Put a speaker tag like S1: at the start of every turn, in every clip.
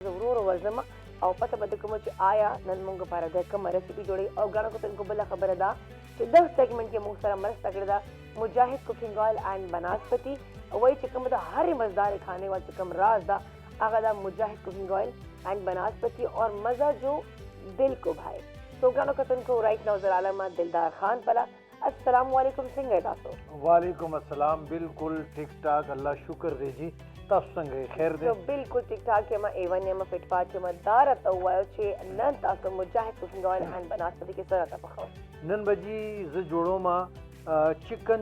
S1: ورور ورځم او پته به کوم چې آیا نن موږ لپاره د کوم ریسیپي جوړي او غاڼو کتونکو بل خبره ده چې د سیګمنټ کې موږ سره مرسته کړې ده مجاهد cooking oil and बनास्पति वही چې کوم د هر मजेदार खाने वाला چې کوم राज ده هغه د मुजाहिद कुकिंग ऑयल एंड बनास्पति और मजा जो दिल को भाए तो غاڼو کتونکو राइट नाउ जलालमा दिलदार खान पला अस्सलाम वालेकुम सिंह तासो
S2: वालेकुम अस्सलाम बिल्कुल ठीक ठाक अल्लाह शुक्र दे जी तासो सँगै खैर दे
S1: तो बिल्कुल ठीक ठाक है मैं एवन ने मैं फिट पाच में दार तो हुआ छे नन तासो मुजाहिद कुकिंग ऑयल एंड बनास्पति के सर आता पखाओ
S2: नन बजी ज जोड़ो मा चिकन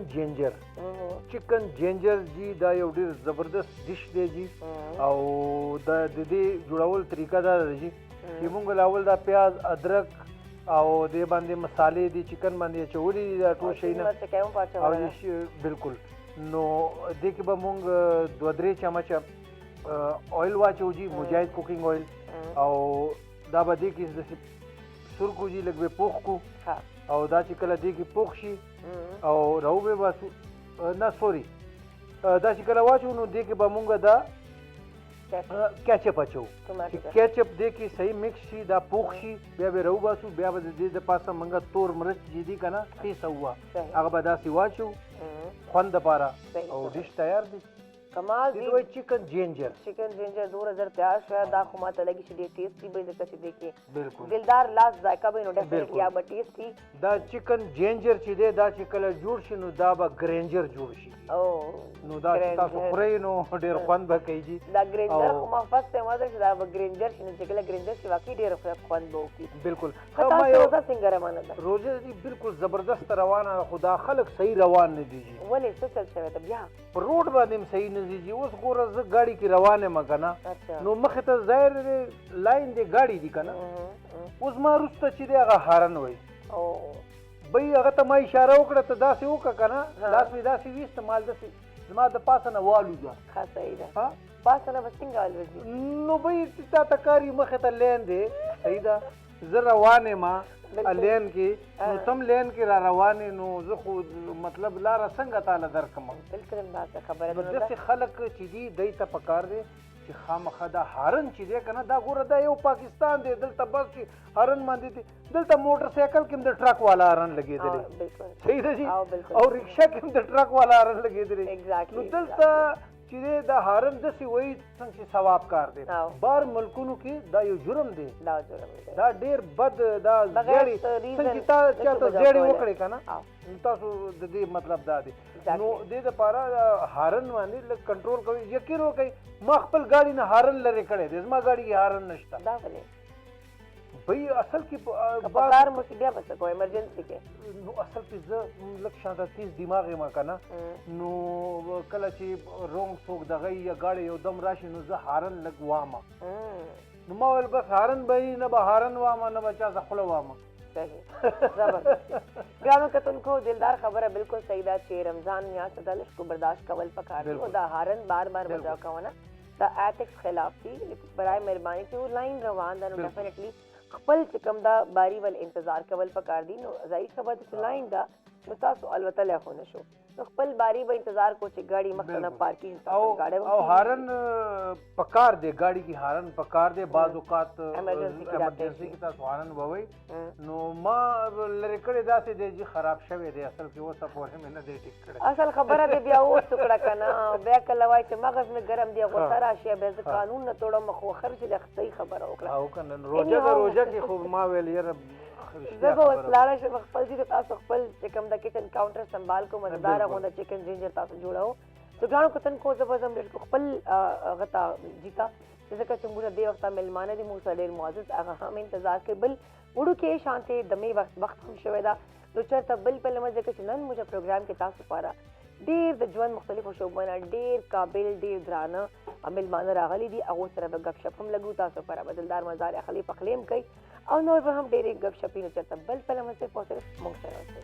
S2: जिंजर जी दा यो ډیر زبردست ډیش دی جی او د دې جوړول طریقه دا دی چې موږ لاول دا پیاز ادرک او دې باندې مصالې دي چکن باندې چولې دا ټول شي نه او بالکل نو دې کې به موږ 2-3 چمچ ऑयल واچو جی مجاهد कुकिंग ऑयल او دا به دې کې سرکو جی لګوي پوخ کو او دا چې کله دې کې پوخ شي او راوبه واسو نه سوري دا چې کله واچو نو دې کې به مونږ دا کیچپ اچو چې کیچپ دې کې صحیح مکس شي دا پوخ شي بیا به راو باسو بیا به دې د پاسه مونږ تور مرچ جدي کنه خیسه هوا هغه به داسې واچو خوند لپاره او ډیش تیار دي
S1: कमाल
S2: دی دوی चिकन जिंजर
S1: 2000 तैयार शायद दा खुमा तलगी सी टेस्टी बे जका सी देखिए
S2: बिल्कुल
S1: दिलदार लास्ट जायका बे नो डेफिनेटली आ टेस्टी
S2: دا chicken ginger چې دی دا چې کله جوړ شي نو دا به ګرینجر جوړ شي
S1: او
S2: نو دا تاسو خورئ نو ډیر خوند به کوي
S1: دا ګرینجر خو ما فرست ته ماده چې دا ګرینجر شنو چې کله ګرینجر شي واقعي ډیر خوند به وکړي
S2: بالکل
S1: خطا روزه څنګه روانه ده
S2: روزه دي بالکل زبردست روانه خدا خلق صحیح روان نه دي
S1: ولې څه چل شوی ته بیا
S2: پر روډ باندې صحیح نه دي اوس ګوره زه ګاډي کې روانه ما کنه نو مخه ته ظاهر لاین دی ګاډي دي کنه اوس ما رسته چې دی هغه هارن وای
S1: او
S2: بای هغه ته ما اشاره وکړه ته داسې وکړه کنه داسې ویست مال داسې زما د پاسه نه والو ځه
S1: ښه صحیح ده ها پاسه نه څنګه والوځي
S2: نو بای تا تکاری مخه ته لین دی صحیح ده زه روانه ما لین کې نو تم لین کې را روانه نو زه خو مطلب لار څنګه تعالی درکم
S1: بالکل دا خبره ده
S2: دغه خلک چې دی دای ته پکار دی چې خامخا دا هارن چې دی کنه دا ګوره دا یو پاکستان دی دلته بس چې هارن باندې دی دلته موټر سایکل کې د ټرک والا هارن لګیدلی صحیح ده جی او رکشا کې د ټرک والا هارن لګیدلی نو دلته چې دا هارن داسې وایي څنګه چې ثواب کار دی بار ملکونو کې دا یو جرم دی دا ډیر بد دا زیړې څنګه تا چاته زیړې وکړې کنه تاسو د دې مطلب دا دی نو دې لپاره هارن باندې لږ کنټرول کوي یقین وکړئ ما خپل ګاډي نه هارن لري کړی دی زما ګاډي کې هارن نشته
S1: دا ولې
S2: بھئی اصل کی
S1: بازار مصیبه بس کو ایمرجنسی کې
S2: نو اصل کې زه لږ شاته تیز دماغ ما کنه نو کله چې رونګ څوک دغه یا ګاډي یو دم راشي نو زه هارن لګ وامه نو ما ول بس هارن به نه به هارن وامه نه بچا زخله وامه
S1: صحیح زبردست ګرانو کتونکو دلدار خبره بالکل صحیح ده چې رمضان میاشت ده لږ کو برداشت کول پکار دی او دا هارن بار بار بجا کوونه دا ایتکس خلاف دی برای مهرباني چې لاین روان ده نو ډیفینیټلی خپل چې کوم دا باری ول انتظار کول پکار دی نو ظاهر خبره چې لاین دا نو تاسو البته له خو نشو نو خپل باری به انتظار کو چې ګاډي مخنه پارکینګ
S2: او هارن پکار دی ګاډي کی هارن پکار دی بعض اوقات ایمرجنسی کی تاسو هارن ووي نو ما لری کړه داسې دی چې خراب شوی دی اصل کې وسه په هم نه دی ټیک کړه
S1: اصل خبره دی بیا اوس ټکړه کنه بیا کله وای چې مغز مې ګرم دی غوسه راشي به قانون نه توړم خو خرج د صحیح خبره وکړه
S2: او کنه روزه کې خو ما ویل یره
S1: زه به وسلاړه شم خپل دې تاسو خپل چې کوم د کچن کاونټر سنبال کو مزدار غونډه چکن جینجر تاسو جوړاو تو ګانو کتن کو زبردست ډېر خپل غتا جیتا ځکه چې موږ دې وخت ملمانه دي موږ ډېر معزز هغه هم انتظار کوي بل وړو کې شانته دمه وخت هم شوی دا نو چرته بل په لمه ځکه چې نن موږ پروګرام کې تاسو لپاره ډېر د ژوند مختلفو شوبونه ډېر قابل ډېر درانه ملمانه راغلي دي هغه سره به غپ شپ هم لګو تاسو لپاره بدلدار مزار اخلي پخلیم کوي او نور به هم ډېرې غپ شپې نه چرته بل په لمه څه پوسټ موږ سره اوسئ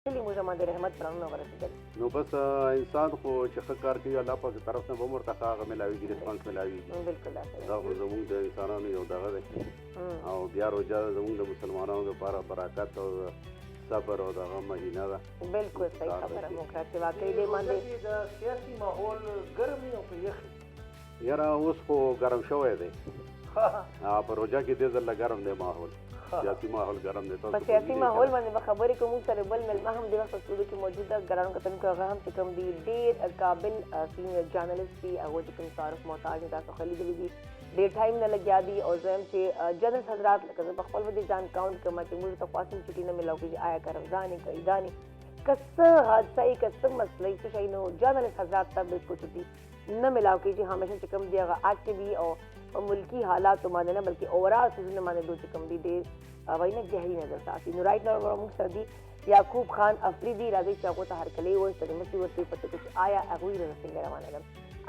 S1: سپیشلی موږ باندې رحمت پرانونه ورسېدل
S3: نو بس انسان خو چې ښه کار کوي الله پاک طرف نه به هم ورته هغه میلاویږي رسپانس میلاویږي
S1: بالکل
S3: دا خو زموږ د انسانانو یو دغه دی او بیا روژه زموږ د مسلمانانو لپاره برکت او صبر او دغه مهینه ده
S1: بالکل صحیح خبره مو کړه چې واقعي دې باندې
S2: د سیاسي ماحول ګرم او که یخ
S3: یاره اوس خو ګرم شوی دی په روژه کې دې ځله ګرم دی ماحول سیاسي ماحول ګرم دی
S1: په سیاسي ماحول باندې به خبرې کوو موږ سره بل مېلمه هم دې وخت په سټوډیو کې موجود ده ګرانو کتونکو هغه هم چې کوم دي ډېر قابل سینیئر جرنالست دي هغه چې کوم تعارف محتاج دي تاسو خو لیدلي دي ډېر ټایم نه لګیا دي او زه هم چې جرنالست حضرات لکه زه په خپل ودې ځان کاونټ کوم چې موږ ته خاصم چټي نه ملاو کېږي آیا که رمضان یې که عیدان یې که څه حادثه یې که څه مسله یې څه شی نو جرنالست حضرات ته بالکل چټي نه ملاو کېږي همیشه چې کوم دي هغه اکټیو وي او په ملکي حالاتو باندې نه بلکې اوورال سیزونه باندې دوی چې کوم دي ډېر وایي نه گہری نظر ساتي نو رایټ نو موږ سره دي یعقوب خان افریدي راځي چې هغو ته هرکلی وایي چې مستي ورته پته چې آیا هغوی سره څنګه روانه ده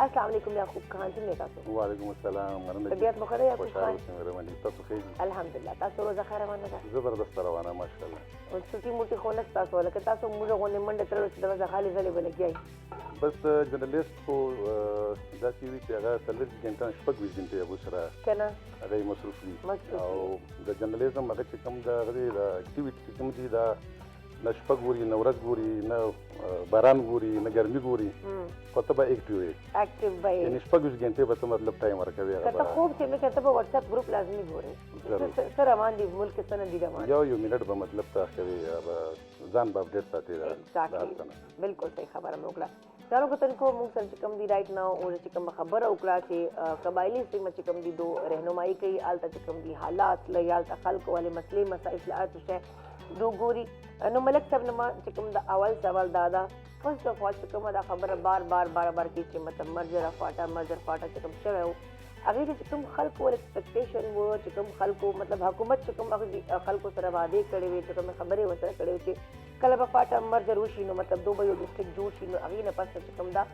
S1: السلام علیکم یعقوب خان څنګه تاسو
S4: وعلیکم السلام مننه
S1: طبیعت مو ښه ده یعقوب خان
S4: څنګه روانه تاسو ښه دي
S1: الحمدلله تاسو روزه ښه روانه ده
S4: زبردست روانه ماشاءالله
S1: او سټي موټي خو نه تاسو لکه تاسو موږ غونډه منډه ترلو چې دروازه خالي ځلې ولګیای
S4: بس جرنالست خو داسې وي چې هغه څلور ګنټه شپږ ویش ګنټې هغه سره
S1: کنه
S4: هغه مصروف وي
S1: مصروف
S4: او د جرنالیزم هغه چې کوم د هغه د اکټیویټي کوم دي دا نه شپږ ګوري نه ورځ ګوري نه باران ګوري نه ګرمي ګوري خو ته به اکټیو وي
S1: اکټیو وي
S4: یعنی شپږ ویش ګنټې به ته مطلب ټایم ورکوي
S1: کته خوب چې مې کته په واتس اپ ګروپ لازمي ګوري سره روان دي ملک څنګه دي روان
S4: یو منټ به مطلب ته کوي ځان به اپډیټ ساتي
S1: دا بالکل صحیح خبره مې وکړه چلو کتونکو موږ سره چې کوم دي رائټ ناو او چې کوم خبره وکړه چې قبایلی سیمه چې کوم دي دو رهنمایي کوي آلته چې کوم دي حالات لیال خلکو والے مسلې مسائل لات شه دو ګوري نو ملک صاحب نما چې کوم د اول سوال دادا فرست اف اول چې کوم دا خبره بار کې چې مطلب مرجر فاټا چې کوم شوی و هغه چې کوم خلکو ول ایکسپیکټیشن وو چې کوم خلکو مطلب حکومت چې کوم هغه خلکو سره وعده کړې وي چې کوم خبره وسره کړې وي چې کله به فاټا مرجر وشي نو مطلب دوه یو ډیسټریکټ جوړ شي نو هغه نه پس چې کوم دا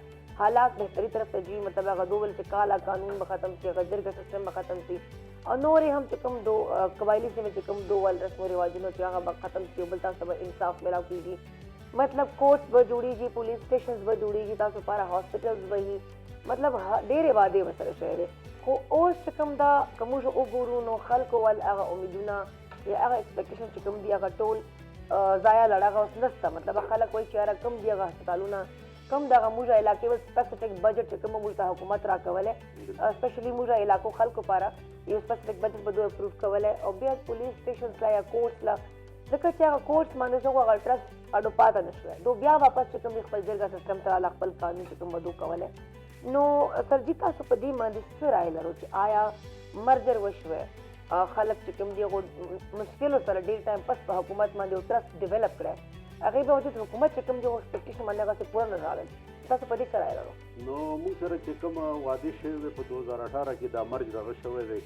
S1: حالات بهتري طرف ته جی مطلب هغه دوه ول چې کالا قانون به ختم شي غجرګ سیستم به ختم شي او نورې هم چې کوم دو قبایلی سیمې چې کوم دو ول رسم او رواجونه چې هغه به ختم شي بل تاسو به انصاف ملاو کیږي مطلب کورټس به جوړیږي پولیس سټیشنز به جوړیږي تاسو لپاره هاسپټلز به وي مطلب ډېرې وعدې ورسره شوې دي خو اوس چې کوم دا که موږ وګورو نو خلکو ول هغه امیدونه یا هغه ایکسپیکټیشن چې کوم دي هغه ټول ضایع لړ هغه اوس نشته مطلب خلک وایي چې یاره کوم دي هغه هسپتالونه کم دغه موږ علاقې ول سپیسیفیک بجټ چې کوم موږ ته حکومت راکوله سپیشلی موږ علاقو خلکو لپاره یو سپیسیفیک بجټ به دوی اپروف کوله او بیا پولیس سټیشنز لا یا کورټس لا ځکه چې هغه کورټس باندې څنګه هغه ټرست اډو پاته نشوي دو بیا واپس چې کوم خپل جرګه سیستم ته خپل قانون چې کوم بدو کوله نو سرجی تاسو په دې باندې څه رائے لرو چې آیا مرجر وشوه خلک چې کوم دی مشکل سره ډیر ټایم پس په حکومت باندې ټرست ډیولپ کړي هغه به وجود حکومت چې کوم دی ایکسپیکټیشن باندې هغه پوره نه راغلی تاسو په دې څه رائے لرو
S3: نو موږ سره چې کوم وعده شوی په 2018 کې دا مرج دغه شوی دی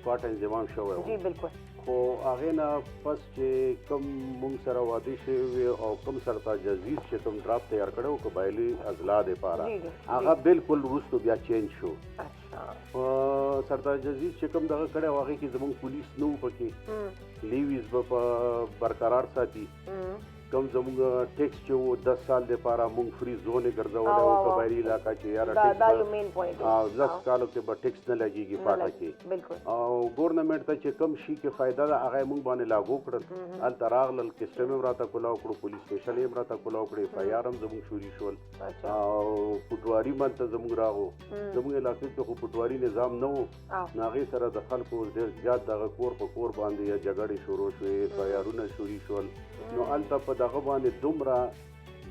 S3: کوټ انضمام شوی
S1: جی بالکل
S3: خو هغه نه پس چې کوم موږ سره وعده شوی او کوم سره جزیز چې کوم ډراپ تیار کړو قبایلی اضلاع لپاره هغه بالکل وروسته بیا چینج شو سردار جزیز چې کوم دغه کړه هغه کې زموږ پولیس نو پکې لیویز په برقرار ساتي کم زموږ ټیکس چې و 10 سال لپاره موږ فری زونې ګرځولې او قبایلی علاقہ چې یاره
S1: دا یو مین پوینټ
S3: او 10 کالو کې به ټیکس نه لګيږي پاټه کې
S1: بالکل
S3: او ګورنمنت ته چې کم شي کې فائدہ ده هغه موږ باندې لاګو کړل ال تراغل کسټم راته کولاو کړو پولیس سټیشن یې راته کولاو کړی فایارم زموږ شوري شول او پټواری منته زموږ راغو زموږ علاقې کې خو پټواری نظام نه و ناغي سره د خلکو ډېر زیات دغه کور په کور باندې یا جګړې شروع شوې فایارونه شوري شول نو الته په دغه باندې دومره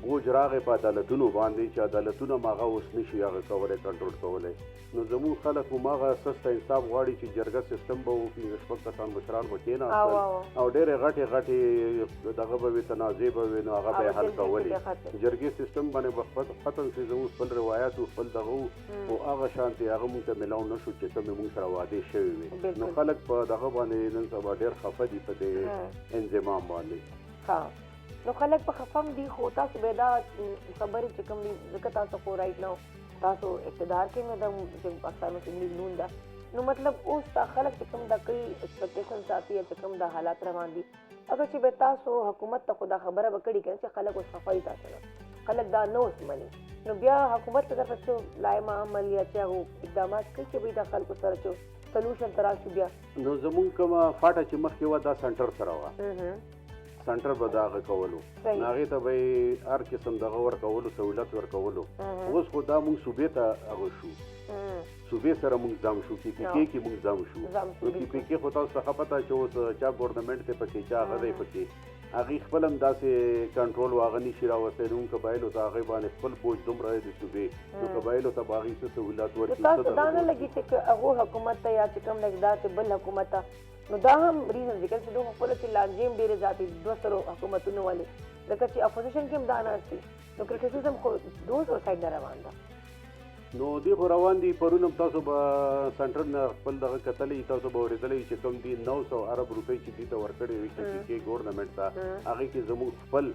S3: بوج راغې په عدالتونو باندې چې عدالتونه ماغه اوس نشي هغه کولای کنټرول کولای نو زموږ خلک ماغه سسته انصاف غواړي چې جرګه سیستم به وکړي شپږ کسان مشران به کېناستل او ډېرې غټې دغه به وي تنازع به وي نو هغه به یې حل کولې جرګې سیستم باندې به ختم شي زموږ خپل روایات او خپل دغه او هغه شانتي هغه موږ ته میلاو نشو چې کوم موږ سره وعده شوي وي نو خلک په دغه باندې نن سبا ډېر خفه دي په دې انضمام باندې
S1: نو خلک په خفم دي خو تاسو به دا خبرې چې کوم دي ځکه تاسو خو رایټ نو تاسو اقتدار کې نه د چې پاکستان کې نون ده نو مطلب اوس تا خلک چې کوم دا کوي ایکسپیکټیشن ساتي چې کوم دا حالات روان دي اگر چې به تاسو حکومت ته خو دا خبره به کړې کنه چې خلک اوس خفه دي تاسو نه خلک دا نه اوس مني نو بیا حکومت ته طرف څه لایمه عمل یا چې هغه اقدامات کوي چې به دا خلکو سره چې سلوشن تر راشي بیا
S3: نو زمونږ کومه فاټه چې مخکې وه دا سنټر سره وه سنټر به دا هغه کولو هغې ته به یې هر قسم دغه ورکولو سهولت ورکولو اوس خو دا مونږ صوبې ته هغه شو صوبې سره مونږ ځام شو پی پی کې کې مونږ ځام شو نو پی پی کې خو تاسو ته ښه پته چې اوس چا ګورنمنټ دی پکې چا هغه دی پکې هغې خپل هم داسې کنټرول هغه نشي راوستی نو قبایلو ته هغې باندې خپل بوج دومره دی د صوبې نو قبایلو ته به هغې څه سهولت ورکړي
S1: تاسو دا نه لګي چې هغو حکومت ته یا چې کوم لږ دا چې بل حکومت ته نو دا هم ریزن ذکر چې دوی خپله چې لانجې هم ډېرې زیاتې دوه سرو حکومتونو ولې ځکه چې اپوزیشن کې هم دا ناست دي نو کرټیسزم خو دوه سرو سایډ نه روان ده
S3: نو دی خو روان دي پرون هم تاسو به سنټر نه خپل دغه کتلی تاسو به اورېدلی چې کوم دي 900 ارب روپۍ چې دي ته ورکړې وي چې کې ګورنمنټ ته هغې کې زموږ خپل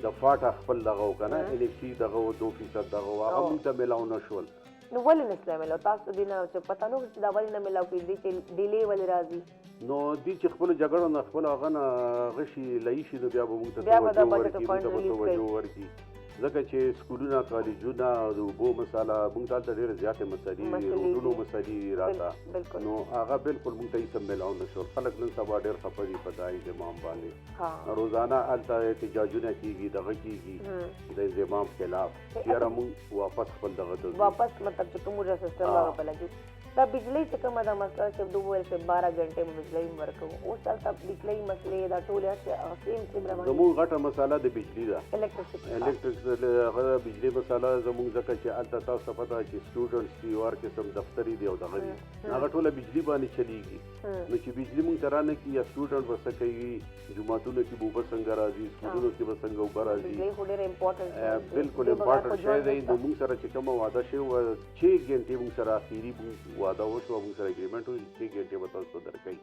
S3: د فاټه خپل دغه و که نه انفسي دغه 2% دغه و هغه مونږ ته میلاو نه شول
S1: نو ولې نسلی میلاو تاسو دې نه چې پته نه چې دا ولې نه میلاو کېږي چې ډیلې ولې راځي
S3: نو دی چې خپلو جګړو نه خپل هغه نه غشي لایي شي نو بیا به مونږ ته
S1: بیا به دا
S3: توجه
S1: بجټ
S3: ورکړي
S1: فنډ
S3: مونږ ته به
S1: ریلیز
S3: توجه
S1: کوي
S3: ورکړي ځکه چې سکولونه کالجونه د اوبو مساله مونږ ته هلته ډېرې زیاتې مسلې روډونو مسلې راته نو هغه بالکل مونږ ته هېڅ هم میلاو نه شول خلک نن سبا ډېر خفه دي په دا انضمام باندې روزانه هلته احتجاجونه کېږي دغه کېږي د انضمام خلاف یاره مونږ واپس خپل دغه
S1: واپس مطلب چې کوم سیسټم هغه په لګي دا بجلی چې کومه دا مسله چې دوی وویل چې 12 غنټې به بجلی هم ورکوو اوس هلته بجلی مسلې دا ټولې سیم روانې
S3: زموږ غټه مساله د بجلي ده
S1: الکتریسټي
S3: هغه بجلی مساله زموږ ځکه چې هلته تاسو ته پته چې سټوډنټس دي هر قسم دفتري دي او دغه دي هغه ټوله بجلي باندې چلیږي نو چې بجلي مونږ ته رانه کړي یا سټوډنټ به څه کوي جوماتونو کې به اوبه څنګه راځي سکولونو کې به څنګه اوبه راځي بالکل امپارټنټ شی دی نو مونږ سره چې کومه وعده شوې وه 6 غنټې مونږ سره اخري واده وشوه مونږ سره اګریمنټ وي 6 غنټې به تاسو ته درکوي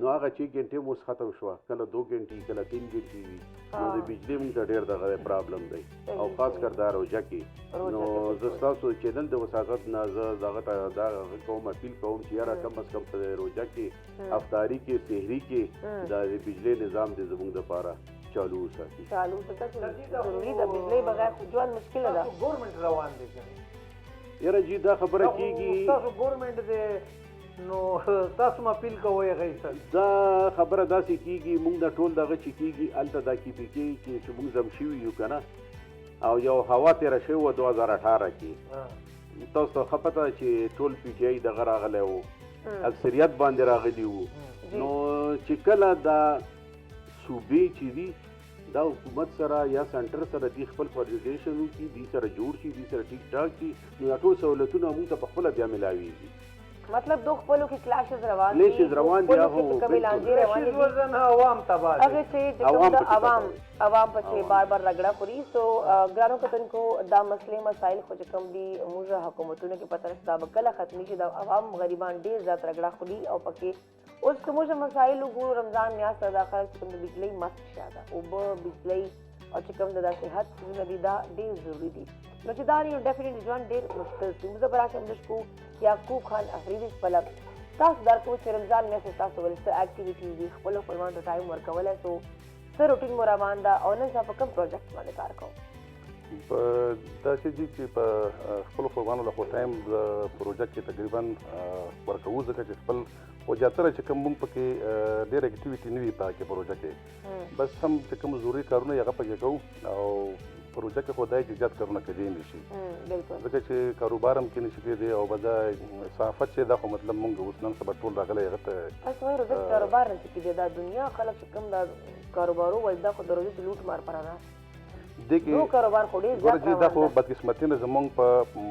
S3: نو هغه 6 غنټې مو اوس ختم شوه کله 2 غنټې کله 3 غنټې وي نو د بجلي مونږ ته ډېر دغه پرابلم دی او خاص کر دا روژه کې نو زه ستاسو چینل د وساقت نه زه دغه ته دا کوم اپیل کوم چې یاره کم از کم په روژه کې افطاري کې سحري کې دا د بجلي نظام دی زموږ دپاره چالو وساتي
S1: ضروري ده بجلی بغیر ژوند مشکله ده
S2: ګورنمنټ روان دی
S3: یاره جی دا خبره کېږي
S2: تاسو ګورنمنټ دی نو تاسو ما اپیل کوئ هغې ته
S3: دا خبره داسې کېږي مونږ د ټول دغه چې کېږي هلته دا کیپیکې کې چې مونږ ځم شوي یو که نه او یو هوا تېره شوې وه 2018 کې تاسو ته ښه پته چې ټول پی ټي آی دغه راغلی وو اکثریت باندې راغلي وو نو چې کله دا صوبې چې دي دا حکومت سره یا سنټر سره دی خپل کوارډینیشن وکړي دی سره جوړ شي دی سره ټیک ټاک شي نو دا ټول سهولتونه موږ ته په خپله بیا میلاویږي
S1: مطلب دو خپلو کې کلاشز روان دي
S3: روان دي
S1: هغه کمی لانجې روان دي
S2: وزن عوام تباه دي
S1: هغه چې کوم د عوام په بار بار رګړه خوري سو ګرانو کتونکو دا مسلې مسایل خو چې کوم دي موږ حکومتونو کې پته نشته دا به کله ختمي شي د عوام غریبان ډېر زیات رګړه خوري او پکې اوس که موږ مسایل وګورو رمضان میاشت دا خلک چې کوم د بجلی مست شاده اوبه بجلی او چې کوم د صحت څیزونه دي دا ډېر ضروري دي نو چې دا یو ډیفینټلی ژوند ډېر مشکل دی موږ به راشم د شکو یعقوب خان افریدي خپله تاسو درک کوو چې رمضان میاشت تاسو ول څه اکټیویټیز دي خپلو خپلوانو ته ټایم ورکولی سو څه روټین مو روان ده او نن سبا په کوم پروجیکټ باندې کار کوو
S4: په داسې دي چې په خپلو خپلوانو له خوا ټایم د پروژیکټ کې تقریبا ورکوو ځکه چې خپل خو زیاتره چې کوم موږ پکې ډېر اکټیویټي نه وي په کې پروژه کې بس هم چې کوم ضروري کارونه هغه پکې کوو او پروژه کې خو دا چې زیات کارونه کېدی نه شي ځکه چې کاروبار هم کې نشي کېدی او به دا صحافت چې دا خو مطلب موږ اوس نن سبا ټول راغلی هغه ته
S1: تاسو وایي روزه کاروبار نشي کېدی دا دنیا خلک چې کوم دا کاروبارو وایي دا خو د روزې لوټ مار پرانه
S4: دغه
S1: کاروبار خو ډېر زیات
S4: دا خو بدقسمتي نه زمونږ په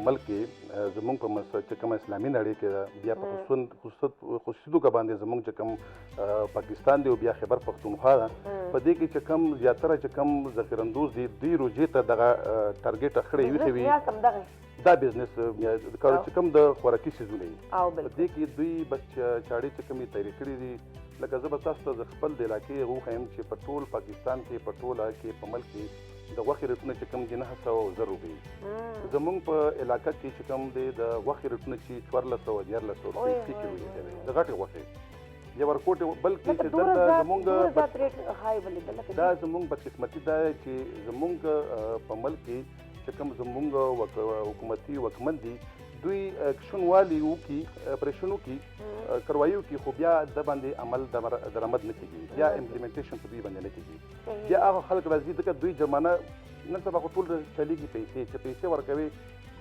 S4: ملک کې زمونږ په چې کوم اسلامي نړۍ کې بیا په خصوصي توګه باندې زمونږ چې کوم پاکستان دی او بیا خیبر پختونخوا ده په دې کې چې کوم زیاتره چې کوم ذخیراندوز دي دوی روزې ته دغه ټارګېټ اخړی وي دا بزنس چې کوم د خوراکي سیزونه دي په دې کې دوی بس چاړې چې کومې تیارې کړي دي لکه زه به تاسو ته د خپل د علاقې وښیم چې په ټول پاکستان کې په ټوله کې په ملک کې د غوښې ریټونه چې کوم دي 900 روپۍ زمونږ په علاقه کې چې کوم دی د غوښې ریټونه چې 1400 روپۍ کې وي د غټې غوښې یا ورکوټ بلکې چې دلته زمونږ دا زمونږ بدقسمتي دا چې زمونږ په ملک کې چې کوم زمونږ حکومتي واکمن دي دوی اکشنوالي وکړي اپریشن وکړي کروایي وکړي خو بیا د باندې عمل درآمد نه کېږي بیا امپلیمنټیشن په دوی باندې نه کېږي بیا هغه خلک راځي ځکه دوی جرمانه نن سبا خو ټول چلیږي پیسې چې پیسې ورکوي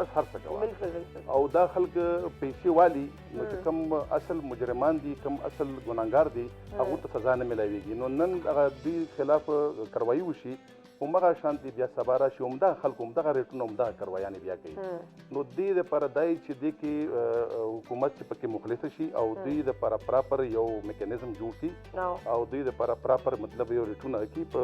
S4: بس هر څه کوه او دا خلک پیسې والي نو چې کوم اصل مجرمان دي کوم اصل ګناهګار دي هغو ته سزا نه میلاویږي نو نن هغه دوی خلاف کروایي وشي همغه شانتي بیا سبا راشي همدغه خلکو همدغه ریټونه همدغه کروایانې بیا کوي نو دې دپاره دا چې دې کې حکومت چې پکې مخلصه شي او دوی دپاره پراپر یو میکانیزم جوړ کړي او دوی دپاره پراپر مطلب یو ریټونه کړي په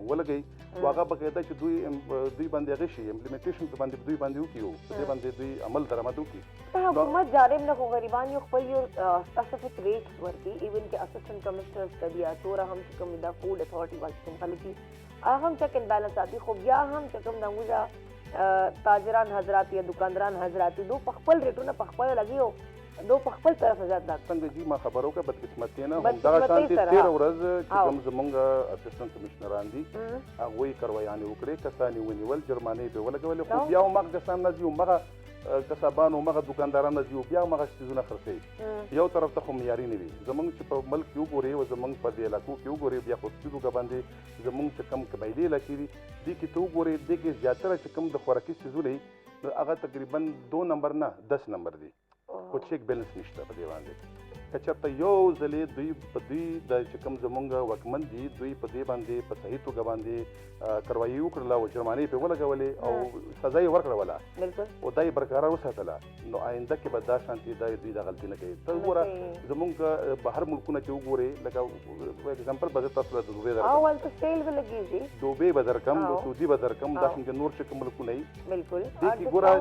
S4: ولګوي خو هغه باقاعده چې دوی باندې هغه شي امپلیمنټیشن په باندې دوی باندې وکړي په دې باندې دوی عمل درآمد وکړي
S1: حکومت جانب نه خو غریبان یو خپل یو سپیسیفک ریټ ورکړي ایون کې اسسټنټ کمشنرز کدي اتوره هم چې کوم دا فوډ اتھارټي باندې کوم خلک دي هم چیک اینڈ بیلنس آتی خو بیا هم چې کوم دغه تاجران حضرات یا دکانداران حضرات دو په خپل ریټونه په خپل لګي او دو په خپل طرف زیات دا
S4: څنګه جی ما خبرو کې بدقسمتي نه همدغه شانتي 13 ورځ چې کوم زمونږ اسسټنټ کمشنران دي هغوی کروایانې وکړې کسانې ونیول جرمانې به ولګولې خو بیا همغه کسان نه دي همغه کسبانو مغه دکاندارانو دي بیا مغه شتیزونه خرڅي یو طرف ته خو معیاري نه وي زمونږ چې په ملک کې وګورئ او زمونږ په دې علاقو کې وګورئ بیا خو څه باندې زمونږ چې کم قبایلي علاقې دي دې کې ته وګورئ دې کې زیاتره چې کم د خوراکي څیزونه نو هغه تقریبا 2 نمبر نه 10 نمبر دي خو چیک بیلنس نشته په دې باندې که چېرته یو ځلې دوی په دوی د چې کوم زمونږ واکمن دي دوی په دې باندې په صحیح توګه باندې کروایي وکړله او جرمانې پرې ولګولې او سزا یې ورکړوله او دا یې برقرار وساتله نو آینده کې به دا شانتي دا دوی دا غلطي نه کوي ته وګوره زمونږ بهر ملکونه کې وګورئ لکه اګزامپل به زه تاسو ته د دوبۍ به درکم د سعودي به درکم دا څنګه نور چې کوم ملکونه یي دې کې ګوره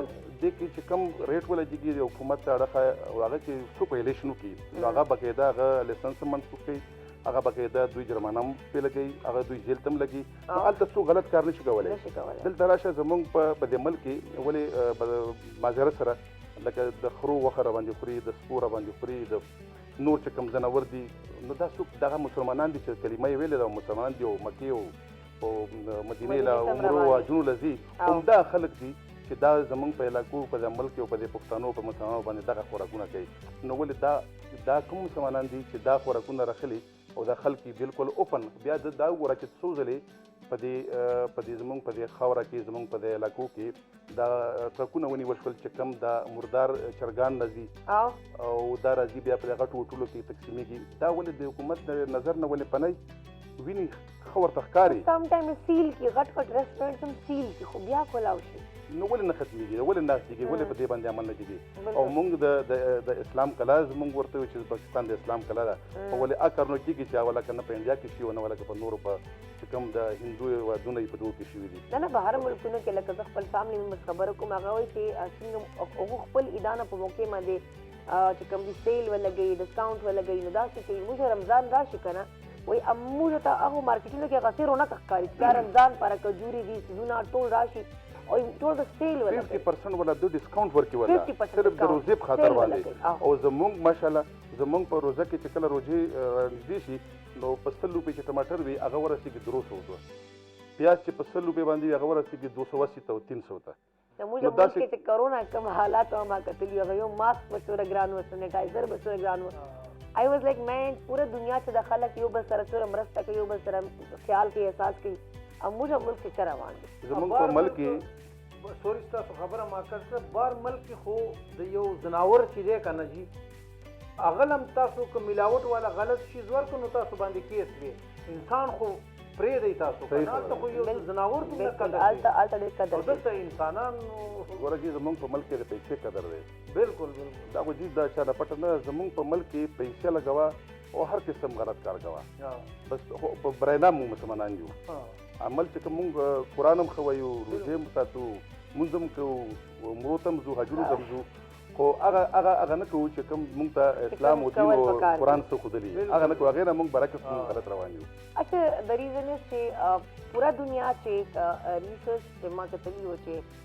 S4: دې کې چې کوم ریټ ولګېږي د حکومت اړخه او هغه چې څوک ویلیشن وکړي نو هغه باقاعده هغه لایسنس هم منسوخ کوي هغه باقاعده دوی جرمانه هم پرې لګوي هغه دوی جیل ته هم لګي نو هلته څوک غلط کار نشي کولی دلته راشه زمونږ په دې ملک کې ولې معذرت سره لکه د خرو غوښه راباندې خوري د سپو راباندې خوري د نور چې کوم ځناور دي نو دا څوک دغه مسلمانان دي چې کلمه یې ویلې ده مسلمانان دي او مکې او مدینې له عمرو او حجونو له ځي همدا خلک دي چې دا زمونږ په علاقو په دې ملک او په دې پښتنو په مسلمانانو باندې دغه خوراکونه کوي نو ولې دا کوم مسلمانان دي چې دا خوراکونه راخلي او دا خلک بالکل اوپن بیا دا وګوره چې څو ځلې په دې زمونږ په دې خاوره کې زمونږ په دې علاقو کې دا ټرکونه ونیول شول چې کوم دا مردار چرګان راځي او دا راځي بیا په دغه ټولو کې تقسیمېږي دا ولې د حکومت د نظر نه ولې پنی ویني ښه ورته ښکاري
S1: سم ټایم سیل کې غټ ریسټورنټ هم سیل کې خو بیا کولاو شي
S4: نو ولې نه ختمېږي ولې نه کېږي ولې په دې باندې عمل نه کېږي او موږ د اسلام کلا زموږ ورته وایو چې پاکستان د اسلام کلا ده خو ولې کار نه کېږي چې ولکه نه په انډیا کې شي او نه ولکه په نورو په چې کوم د هندو ودونه یې په دغو کې شوي دي
S1: نه بهر ملکونو کې لکه زه خپل فیملي ممبرز خبرو کوم هغه وایي چې څنګه هغوی خپل ادانه په موقع باندې چې کوم دي سیل ولګوي ډسکاونټ ولګوي نو داسې کوي موږ رمضان راشي که نه وایي موږ ته هغو مارکیټونو کې هغه څه رونق ښکاري چې دا رمضان پاره کجوري دي څیزونه ټول راشي او ټول د سیل ولا
S4: 50% ولا د ډسکاونټ ورکي ولا صرف د روزي په خاطر باندې او زمونږ ماشاءالله زمونږ په روزه کې چې کله روزي نږدې شي نو په 100 روپۍ چې ټماټر وي هغه ورسېږي 200 پیاز چې په 100 روپۍ باندې هغه ورسېږي 280 ته 300 ته
S1: زموږ ملک کې چې کرونا کوم حالات ما کتلی هغه یو ماسک په څوره ګران و سینیټایزر په څوره ګران و I was like man پوره دنیا چې د خلک یو بل سره څوره مرسته کوي یو بل سره خیال کوي احساس کوي او موږ ملک کې روان دي
S4: زمونږ په ملک کې
S2: سوري ستاسو خبره ما کړه بار ملک خو د یو زناور چې دی کنه جی اغلم تاسو کوم ملاوت والا غلط شي زور کو نو تاسو باندې کیس وي انسان خو پرې دی تاسو کنه ته خو یو زناور ته قدر
S1: آلته ډېر قدر
S2: او دلته انسانان
S4: ورګي زمونږ په ملک کې د پیسې قدر دی
S2: بالکل
S4: دا وجود دا چا د پټ نه زمونږ په ملک کې پیسې لګوا او هر قسم غلط کار کوه بس په براینا مو مسلمانان یو عمل چې کوم قرآن هم خوایو روزه هم ساتو منځم کوو عمرو ته هم ځو حجونو ته هم ځو خو هغه نه کوو چې کوم موږ ته اسلام او دین او قرآن څه ښودلي هغه نه کوو هغې نه موږ برعکس موږ غلط روان یو
S1: اچھا د ریزن چې پورا دنیا چې ریسرچ چې ما کتلي و چې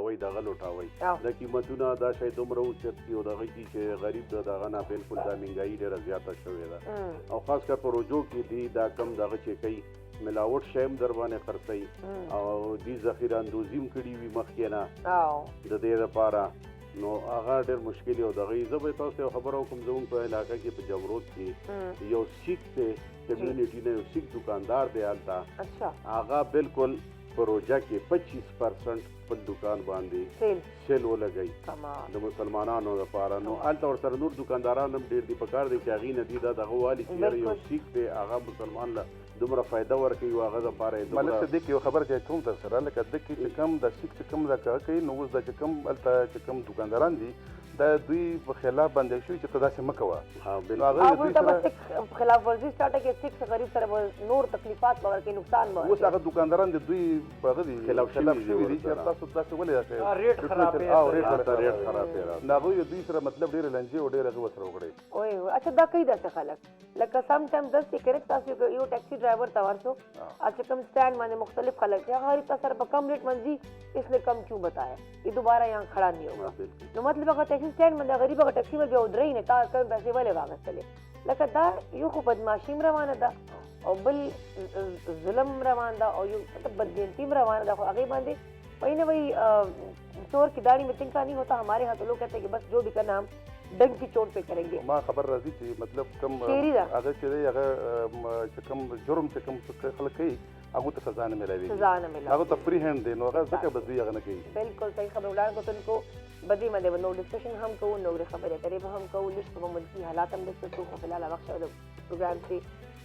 S3: وای دغه لوټاوي
S1: او
S3: د قیمتونه دا شی دومره اوچت دي او دغه کې چې غریب دغه نه بالکل دا مهنګایي ډېره زیاته شوې ده او خاص کر په روجو کې دی دا کم دغه چې کوي ملاوټ شی هم در باندې خرڅوي او دې ذخیره اندوزي هم کړي وي مخکې نه د دې لپاره نو هغه ډېر مشکل او دغه زه به تاسو ته خبره وکړم زموږ په علاقه کې په جمرود کې یو سیک دی کمیونټي نه یو سیک دکاندار دی هلته
S1: اچھا
S3: هغه بالکل په روجه کې 25% خپل دکان باندې سیل ولګي د مسلمانانو لپاره نو هلته ورسره نور دکانداران هم ډېر دي پکار دی چې هغې نه دي دا دغه والي چې یو سیک دی هغه مسلمان له دومره فایده ورکوي او هغه دپاره یې
S4: مالک صدیق یو خبر چې کوم در سره لکه د کې چې کم د سیک چې کم دا کوي نو اوس د چې کم هلته چې کم دکانداران دي دا دوی په خلاف باندې شوي چې ته داسې مه کوه
S1: خلاف ورزي سټارټه کې سیک غریب سره نور تکلیفات به ورکړي نقصان به
S4: اوس هغه دکانداران دي دوی هغه دي خلاف شوي دي چې تاسو داسې ولې
S2: ریټ خراب
S3: دی
S4: نو هغوی دوی سره مطلب ډېرې لنجې او ډېرې هغې ورسره وکړئ
S1: اچھا دا کوي داسې خلک لکه سم ټایم داسې کرک تاسو یو ټیکسي ډرایور ته ورسو اچھا کم سٹینڈ باندې مختلف خلک یا غریب تا سره په کم ریٹ منځي اس لیے کم کیوں بتایا یہ دوبارہ یہاں کھڑا نہیں ہوگا نو مطلب هغه ټیکسي سٹینډ باندې غریب هغه ټیکسي باندې ودرې نه تا کم پیسې ولې واغستلې لکه دا یو خو بدمعاشي روانه ده او بل ظلم روان ده او یو بددیانتي روانه ده خو هغې باندې وही ना वही चोर की दाढ़ी में तिनका नहीं होता हमारे यहाँ तो लोग कहते हैं कि बस जो भी करना हम डंक की चोट पे करेंगे
S4: ما خبر راځي چې مطلب کم هغه چې دی هغه چې کم جرم چې کم خلک کوي هغه ته سزا نه ملوي هغه ته فری هند دی نو هغه ځکه بدوی هغه نه کوي
S1: بالکل صحیح خبر وړاندې کو تلکو بدی باندې نو ډسکشن هم کوو نو خبرې اترې به هم کوو لږ په ملکی حالات هم ډسکس کوو خو فلحال وخت د پروګرام کې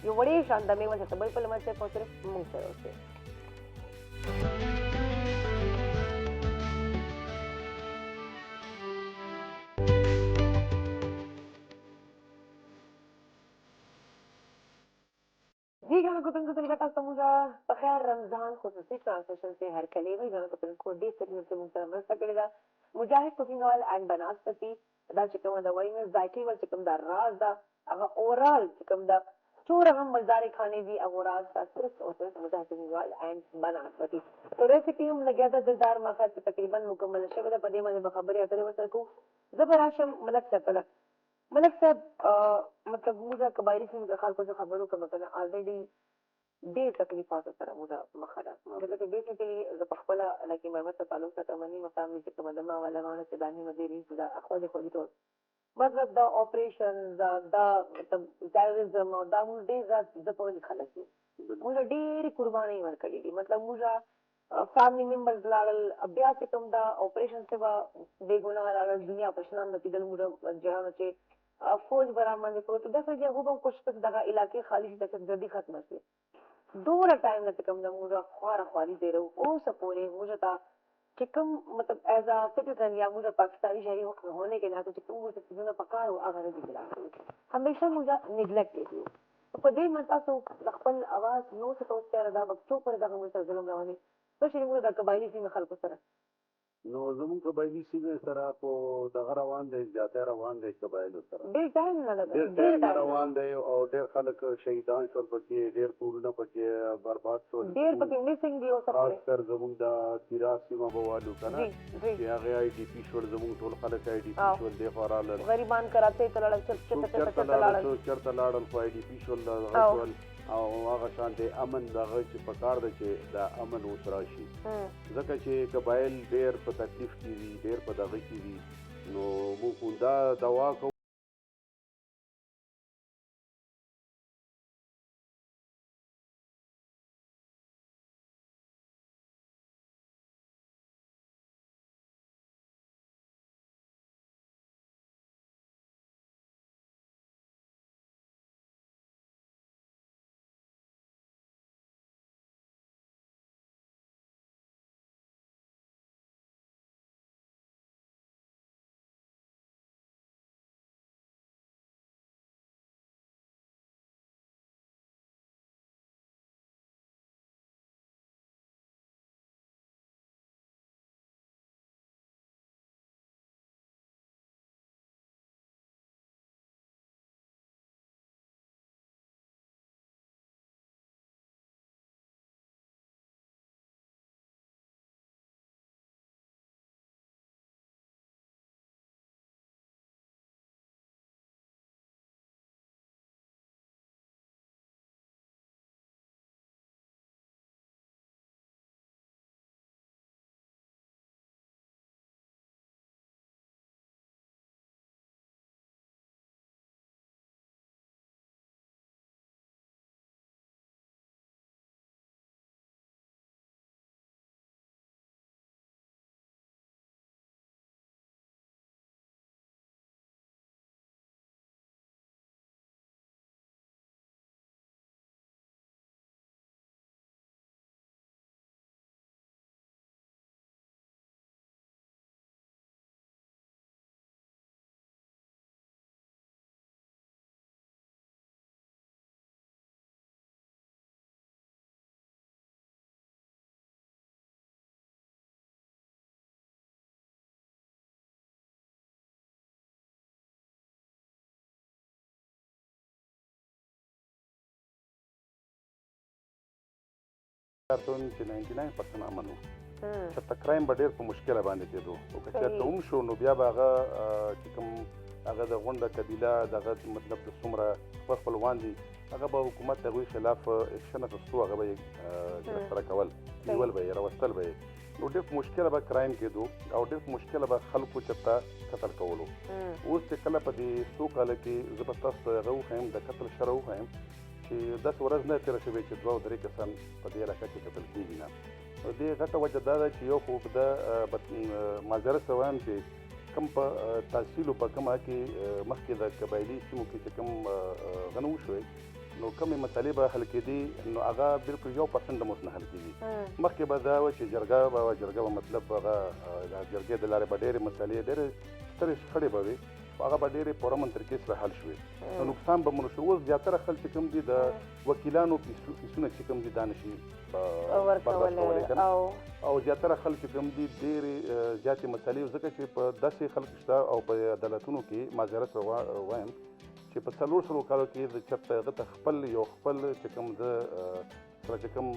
S1: یو وړې شاندار مې څه بل په لمر څه پوسره مونږ سره اوسه जी गाना कुतन को तरीका समझा बखैर रमजान खुसूसी ट्रांसलेशन से हर कले में गाना कुतन को डी सेगमेंट से मुंतजम रख सकेगा मुजाहिद कुकिंग ऑयल एंड बनास्पति दा चिकम दा वही में जायके वर चिकम दा राज दा अगर ओवरऑल चिकम दा चोर हम मजेदार खाने भी अगोराज का सिर्फ और सिर्फ मुजाहिद कुकिंग ऑयल एंड बनास्पति तो रेसिपी हम लगे था दिलदार मखा तकरीबन मुकम्मल शबदा पदे में खबरें अतरे वसर को जबराशम मलक साहब मतलब मुझे कबायरी फिल्म का खाल को जो खबरों का मतलब ऑलरेडी ډېر تکلیفات سره موږ مخه ده دغه بیسیکلی ز په خپل لکه مرمت ته تعلق سره منی مقام چې کوم دمه ولا غوڼه چې دانی مدیری دا اخوځي خو دي ټول مطلب دا اپریشن دا مطلب ټیرریزم او دا موږ ډېر د په خلک موږ ډېر قرباني ورکړي دي مطلب موږ فیملی ممبرز لاړل بیا چې کوم دا اپریشن څخه بے ګناه لاړل دنیا پښنام د دې موږ جهان چې فوج برآمد کو تو دغه یو هم کوشش دغه علاقې خالی د جلدی ختم شي دوره ټایم نه کوم د موږ خواري دی او سپورې موږ ته چې کوم مطلب ایز ا سټیزن یا موږ پاکستانی شهری होने के नाते چې کوم څه څه پکارو هغه دې بلا همیشه موږ نیګلیکټ کیږو په دې متاسو خپل आवाज نو څه توسته راځي بچو پر دغه موږ ظلم رواني نو چې موږ د قبایلی سیمه خلکو سره
S3: نو زموږ قبایلي سیمې سره په دغه روان دی زیاته روان دی قبایلو سره
S1: ډېر ټایم نه لګي
S3: ډېر روان دی او ډېر خلک شهیدان شول پکې ډېر کورونه پکې برباد شول
S1: ډېر پکې میسنګ دی او
S3: خاص کر زموږ د تیرا سیمه بوالو کنه چې هغه آی ډي پی شول زموږ ټول خلک آی ډي پی شول دی خورال
S1: غریبان کراته تلل
S3: چرته لاړل خو آی ډي پی شول او هغه شان دی امن دغه چې پکار دی چې دا امن اوس راشي ځکه چې قبایل ډېر په تکلیف کې دي ډېر په دغه کې دي نو موږ دا دوا کوو
S4: تاسو چې 99% امن وو چې کرایم به ډېر په مشکله باندې کېدو او که چېرته هم شو نو بیا به هغه چې کوم هغه د غونډه قبیله دغه مطلب د څومره خپلوان دي هغه به حکومت د هغوی خلاف اکشن اخیستو هغه به یې ګرفتاره کول نیول به یې راوستل به یې نو ډېر په مشکله به کرایم کېدو او ډېر په مشکله به خلکو چېرته قتل کولو اوس چې کله په دې څو کاله کې زه به تاسو ته هغه وښیم د قتل شرح وښیم چې داسې ورځ نه تېره شوې چې 2 او 3 کسان په دې علاقه کې قتل کېږي نه نو دې غټه وجه دا ده چې یو خو د معذرت سره وایم چې کوم په تحصیل په کومه کې مخکې د قبایلي سیمو کې چې کوم غنه وشوې نو کومې مسلې به حل کېدي نو هغه بالکل 1% هم اوس نه حل کېږي مخکې به دا وه چې جرګه به مطلب هغه د جرګې د لارې به ډېرې مسلې ډېرې سترې شخړې به وي هغه به ډېرې په امن طریقې سره حل شوې نو نقصان به مو شو اوس زیاتره خلک چې کوم دي د وکیلانو فیسونه چې کوم دي دا نشي برداشت کولی که نه او زیاتره خلک چې کوم دي ډېرې زیاتې مسلې ځکه چې په داسې خلک شته او په عدالتونو کې معذرت وایم چې په 400 کالو کې د چېرته هغه ته خپل یو خپل چې کوم سره چې کوم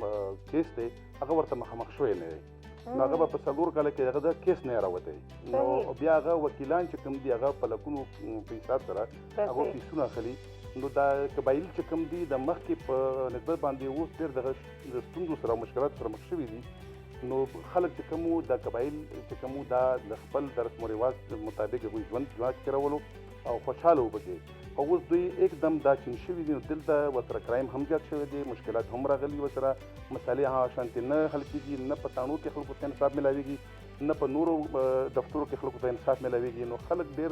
S4: کیس دی هغه ورته مخامخ شوی نه دی نو هغه به په 4 کاله کې هغه د کیس نه راوتی نو بیا هغه وکیلان چې کوم دي هغه په لکونو په حساب سره هغه فیسونه اخلي نو دا قبایل چې کوم دي د مخکې په نسبت باندې اوس ډېر د ستونزو سره مشکلات سره مخ شوي دي نو خلک چې کوم د قبایل چې کوم دا د خپل د رسم و رواج مطابق هغوی ژوند تېرولو او خوشحاله وبکې او اوس دوی एकदम دا چین شوي دي نو دلته ورسره کرایم هم زیات شوی دی مشکلات هم راغلي ورسره مسالې هغه شانتې نه حل کېږي نه په تاڼو کې خلکو ته انصاف میلاویږي نه په نورو دفترو کې خلکو ته انصاف میلاویږي نو خلک ډېر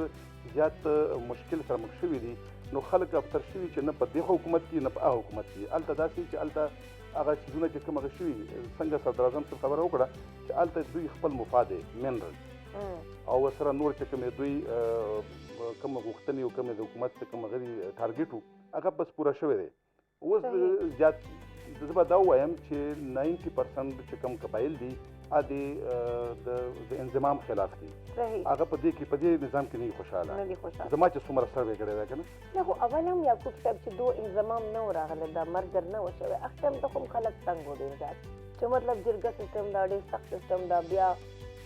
S4: زیات مشکل سره مخ شوي دي نو خلک افسر شوي چې نه په دې حکومت کې نه په هغه حکومت کې هلته داسې چې هلته هغه څیزونه چې کوم هغه شوي څنګه صدراعظم صاحب خبره وکړه چې هلته دوی خپل مفاد مین او ورسره نور چې کوم دوی کوم غوښتنې او کوم د حکومت کوم غوي ټارګټ هغه بس پوره شوی دی اوس زیات زه به دا ووایم چې 90% چې کوم قبایل دي د انضمام خلاف دي هغه په دې نظام کې نه خوشحاله زما چې څومره سروې کړی ده که نه
S1: نه خو اول هم یعقوب صاحب چې 2 انضمام نه و راغلی دا مرګر نه و شوی هغه ټایم ته خو خلک تنګ و ډېر زیات چې مطلب جرګه سیستم دا ډېر سخت سیستم دا بیا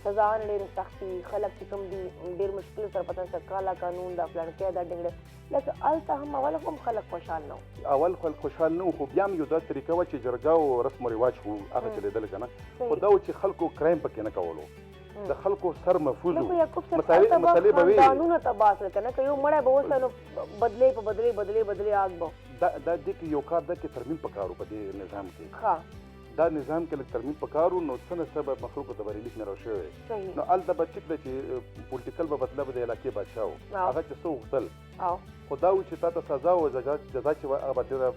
S1: سزاان ډېرې سختي خلک چې کوم دي ډېر مشکل سره پته نشته کالا قانون دا فلانکۍ دا ډنګړی لکه هلته هم اول هم خلک خوشحال نه وو
S4: اول خلک خوشحال نه وو خو بیا هم یو دا طریقه وه چې جرګه او رسم و رواج خو هغه چلېدل که نه خو دا و چې خلکو کرایم پکې نه کولو د خلکو سر محفوظ وو مسلې به وي
S1: قانونه تباه کړل که نه که یو مړی به اوسه نو بدلې په بدلې آګ به
S4: دا دې کې یو کار ده چې ترمیم پکار و په دې نظام کې
S1: ښه
S4: دا نظام کې لږ ترمیم پکارو نو څه نه څه به مخلوقو ته به ریلیف نه راشوی نو هلته به ټیک ده چې پولیټیکل به مطلب د علاقې بادشاه و هغه چې څه غوښتل خو دا و چې تا ته سزا و جزا چې وه هغه به ډېره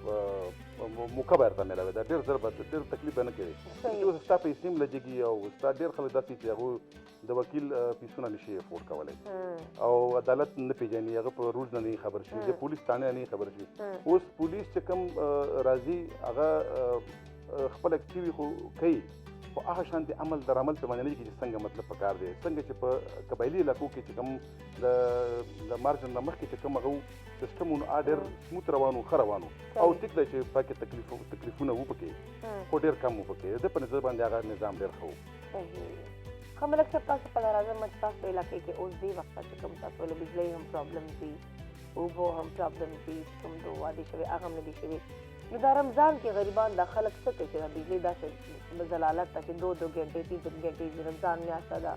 S4: موقع به درته میلاوېده ډېر زر به ډېر تکلیف به نه کوې چې اوس ستا پیسې هم لګېږي او ستا ډېر خلک داسې چې هغوی د وکیل فیسونه نشي افورډ کولی او عدالت نه پېژني هغه په رولز نه خبر شي د پولیس تانې نه خبر شي اوس پولیس چې کوم راځي هغه خپل اکټیوي خو کوي خو هغه شانتې عمل درعمل په باندې نه کېږي چې څنګه مطلب پکار دی څنګه چې په قبایلي علاقو کې چې کوم د مارجن نه مخکې چې کوم هغه سیسټم و نو هغه ډېر سموت روان و ښه روان و او ټیک ده چې پکې تکلیفونه و پکې خو ډېر کم و پکې د په نظر باندې هغه نظام ډېر ښه و
S1: ښه ملک صاحب تاسو په راځم چې تاسو په علاقې کې اوس دې وخت چې کوم تاسو له بجلۍ هم پرابلم دي اوبو هم پرابلم دي کوم دو وادي شوي هغه هم نه دي شوي نو دا رمضان کې غریبان دا خلک څه کوي چې دا بجلۍ داسې ضلالت ته چې 2 غنټې 3 غنټې رمضان میاشته ده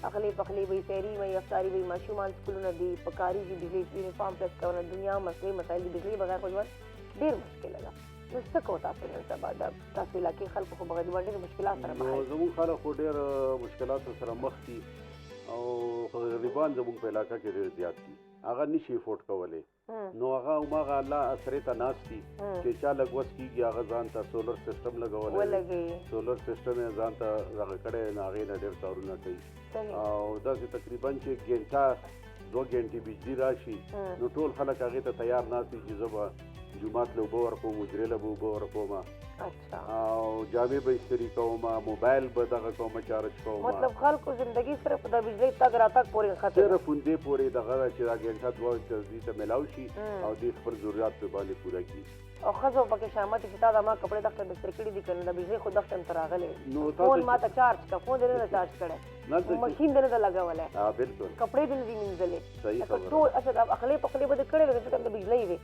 S1: اخلي پخلي وي سحري وي افطاري وي ماشومان سکولونه دي پکاري دي بجلۍ یونیفارم پریس کول دنیا مسلې مسایل دي بجلۍ بغیر خو ژوند ډېر مشکله ده نو څه کوو تاسو نن سبا دا تاسو علاقې خلکو خو غریبان ډېر مشکلات سره مخ دي
S3: زموږ خلک خو ډېر مشکلاتو سره مخ دي او غریبان زموږ په علاقه کې ډېر زیات دي هغه نشي افورډ کولی نو هغه هماغه الله اثرې ته ناست دي چې چا لږ وس کېږي هغه ځان ته سولر سیسټم لګولی سولر سیسټم یې ځان ته دغه کړی نو هغې نه ډېر کارونه کوي او داسې تقریبا چې ګنټه 2 غنټې بجلي راشي نو ټول خلک هغې ته تیار ناست دي چې زه به جومات له اوبه ورکوم حجرې له به اوبه ورکوم او جامې به استري کوم موبایل به دغه کوم چارج کوم
S1: مطلب خلکو زندگی صرف د بجلۍ تګ راتګ پورې ختم
S3: صرف همدې پورې دغه چې دا ګنټه 2 ته میلاو شي او دې خپل ضرورت په باندې پوره کړي
S1: او خزو پکې شامت چې تا د ما کپڑے دغه بستر کړي دي کنه د بجلی خو دغه تر راغله
S3: نو
S1: فون
S3: تاسو
S1: ما ته چارج کا فون دې نه چارج
S3: نه
S1: کړه
S3: ته
S1: ماشین دې نه لګولای
S3: ها بالکل
S1: کپڑے دې نه منځلې
S3: صحیح خبره
S1: ټول اصل د اخلي په خلی بده کړي چې کوم د بجلی وي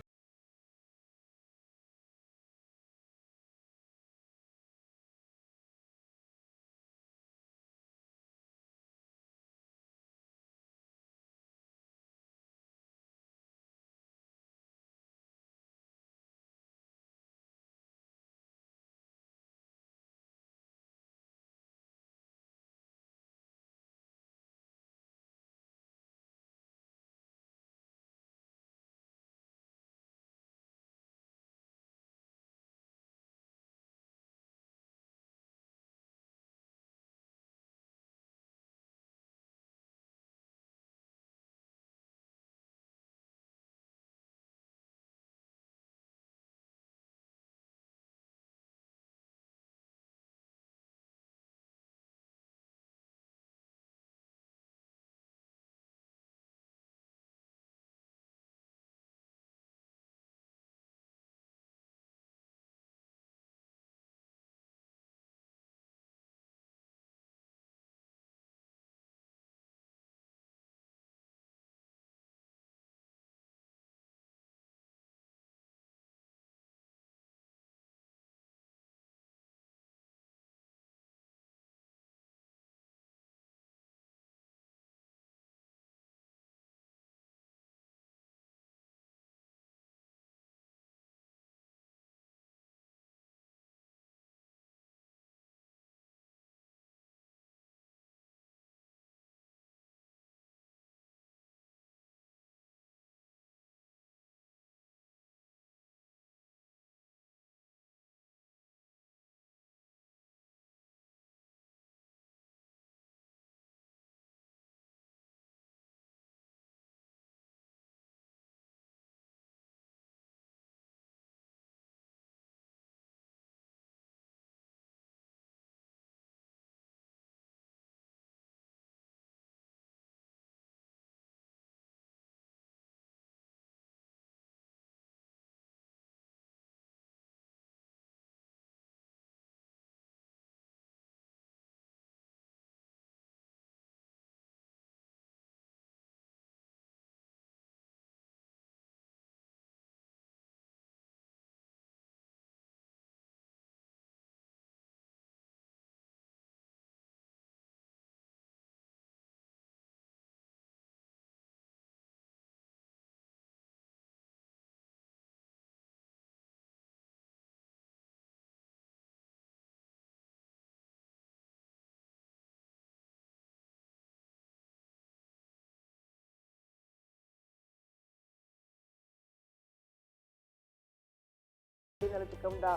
S1: چې کوم دا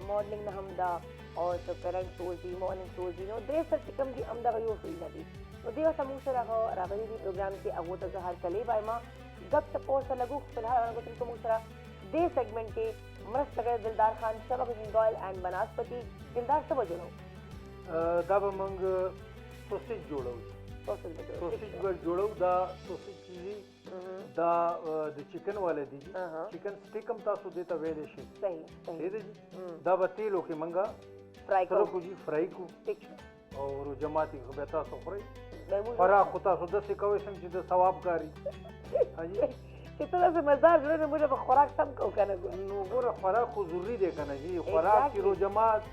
S1: مارننګ نه هم دا او څه کرنټ شوز دي مارننګ شوز دي نو درې سره چې کوم دي همدغه یو فیلډ دي نو دې وخت موږ سره هغه راغلي دي پروګرام کې هغه ته زه هر کلی وایم ګپ سپورټ سره لګو فلحال هغه ته موږ سره دې سیګمنټ کې مرسته کوي دلدار خان شبق جنگال اینڈ بناسپتی دلدار څه وجو
S2: دا به موږ سوسیج جوړو سوسیج به جوړو دا سوسیج چیزي دا د چکن والے دي چکن سټیک هم تاسو دې ته ویلې شي
S1: صحیح
S2: دې دا به تیلو کې منګه
S1: فرائی
S2: سره کو جی فرائی کو او جماعتي خو به تاسو خوري فراخ خو تاسو د څه کوي سم چې د ثواب کاری هاجي
S1: چې ته داسې مزدار جوړې نه موږ به خوراک سم کوو که نه
S2: نو ګوره خوراک خو ضروري دی که نه جي خوراک چې رو جماعت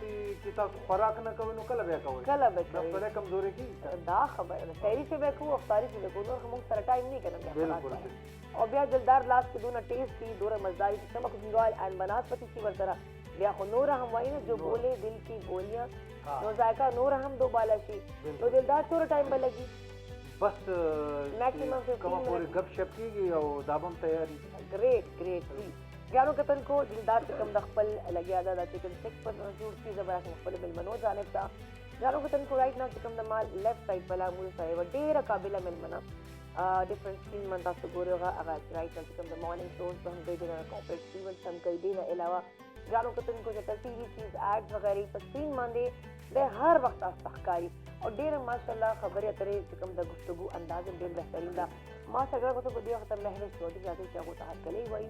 S2: چې تاسو خوراک نه کوئ نو کله بیا کوئ
S1: کله به کوئ
S2: نفسونه کمزورې کېږي
S1: دا خبره ده سحري چې به کوو افطاري چې به کوو نور خو موږ سره ټایم نه که نه بیا خوراک
S2: بالکل
S1: باندې او بیا دلدار لاس کې دونه ټیسټ دي دوره مزداري چې شبق جنگال اینڈ بناسپتی چې ورسره بیا خو نور هم وایي نه جو بولے دل کی بولیاں نو ذائقہ نور هم دو بالا شي نو دلدار څومره ټایم به لګي
S2: بس
S1: میکسیمم 15
S2: کومه پورې غب شپ کېږي او دا به هم تیاري
S1: ګریټ ګرانو کتونکو دلدار چې کوم د خپل لګیا ده د چکن 6% جوړ شي زه به راځم خپل مېلمنو جانب ته ګرانو کتونکو رایټ ناو چې کوم د مال لیفټ سایډ بلا موږ سره یوه ډېره قابله مېلمنه ډفرنٹ سکرین من تاسو ګورئ هغه رایټ ناو چې کوم د مارننګ شوز به هم کوي دې نه کارپوریټ ایونټس هم کوي دې نه علاوه ګرانو کتونکو چې ټي وي سیز ایډز وغیرہ په سکرین باندې د هر وخت تاسو ته ښکاري او ډېره ماشاءالله خبرې اترې چې کوم د گفتگو انداز هم ډېر بهترین ده ما سره ګرانو کتونکو دې وخت مهوش چودھری راځي چې هغو ته هرکلی وایي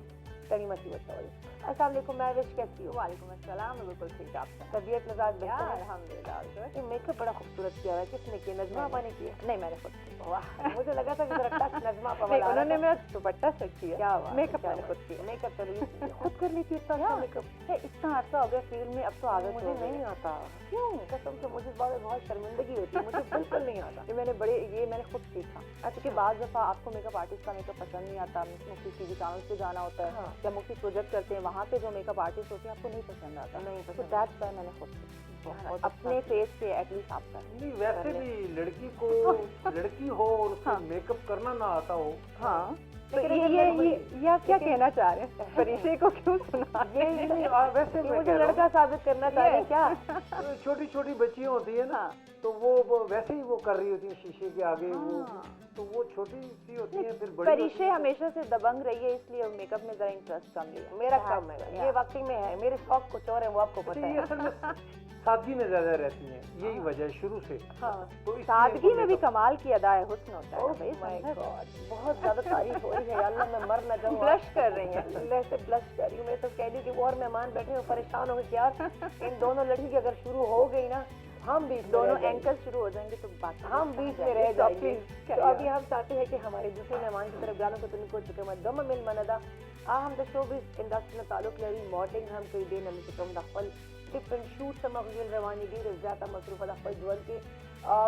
S1: करीमा सी बताओ। अस्सलाम वालेकुम, मैं विश कैसी हूँ?
S5: वालेकुम अस्सलाम, मैं बिल्कुल ठीक आप
S1: तबीयत मिजाज बेहतर है?
S5: अल्हम्दुलिल्लाह।
S1: ये मेकअप बड़ा खूबसूरत किया हुआ है, किसने किया? नजमा आपा ने किया?
S5: नहीं मैंने खुद किया।
S1: वाह, मुझे लगा था कि जरा टच नजमा आपा
S5: नहीं,
S1: वाला आ रहा
S5: उन्होंने
S1: था।
S5: मेरा दुपट्टा सेट किया।
S1: क्या बात है,
S5: मेकअप
S1: क्या
S5: मैंने
S1: बात
S5: खुद किया।
S1: मेकअप तो नहीं खुद कर लेती है इतना अच्छा मेकअप?
S5: है, इतना अर्सा हो गया फील्ड में, अब तो आदत
S1: मुझे
S5: हो गई।
S1: नहीं आता।
S5: क्यों?
S1: कसम से मुझे इस बात में बहुत शर्मिंदगी होती है, मुझे बिल्कुल नहीं आता।
S5: ये मैंने खुद सीखा। अच्छा कि बाद दफा आपको मेकअप आर्टिस्ट का मेकअप पसंद नहीं आता, मुफ्ती टीवी चैनल पे जाना होता है
S1: हाँ।
S5: या मुफ्ती प्रोजेक्ट करते हैं, वहाँ पे जो मेकअप आर्टिस्ट होते हैं आपको नहीं पसंद आता।
S1: नहीं
S5: तो
S1: पसंद।
S5: दैट्स व्हाई मैंने खुद सीखा।
S1: बहुत
S5: अपने फेस पे एटलीस्ट आप कर।
S2: नहीं वैसे भी लड़की को लड़की हो और उसको मेकअप करना ना आता हो
S5: हाँ, तो
S1: लेकिन
S5: ये आप क्या कहना चाह रहे हैं? परिचय को क्यों सुना?
S2: ये नहीं वैसे मैं
S1: मुझे
S2: कह रहा
S1: लड़का साबित करना चाह रहे हैं क्या?
S2: हूँ छोटी छोटी बच्चियां होती है ना
S5: हाँ।
S2: तो वो वैसे ही वो कर रही होती है शीशे के आगे वो
S5: हाँ।
S2: तो वो छोटी सी होती है फिर बड़ी होती
S5: परिचय
S2: है,
S5: हमेशा से दबंग रही है, इसलिए मेकअप में जरा इंटरेस्ट कम लिया।
S1: मेरा कम है, ये वाकई में है। मेरे शौक कुछ और है, वो आपको
S2: तो
S1: पता
S2: ये
S1: है।
S2: असल में सादगी में ज्यादा रहती हैं, यही वजह है शुरू से।
S1: हाँ।
S2: तो इसलिए
S5: सादगी
S2: इनको
S5: में भी
S2: makeup-
S5: कमाल की अदा है, हुस्न होता है
S1: Oh
S5: भाई।
S1: my
S5: समझा?
S1: God, बहुत ज्यादा तारीफ हो रही है, या अल्लाह मैं मर न जाऊं।
S5: Blush कर रही हैं।
S1: अल्लाह से ब्लश कर रही हूँ। मैं तो कह रही हूँ कि वो और मेहमान बैठे हो परेशान हो गए कि यार इन दोनों लड़की की अगर शुरू हो गई ना, हम बीच में
S5: दोनों
S1: रह जाएंगे।
S5: एंकल शुरू हो जाएंगे तो बाकी
S1: हम बीच में रह जाएंगे। तो अभी हम चाहते हैं कि हमारे दूसरे मेहमान की तरफ जाने को तुमको चुके मत दम मिल मनदा हम द शोबिस इंडस्ट्री में ताल्लुक लरी मॉडलिंग हम कोई दे न चुकम दखल डिफरेंट शूट समगल रवानी दी ज्यादा मसरूफ दखल दुआल के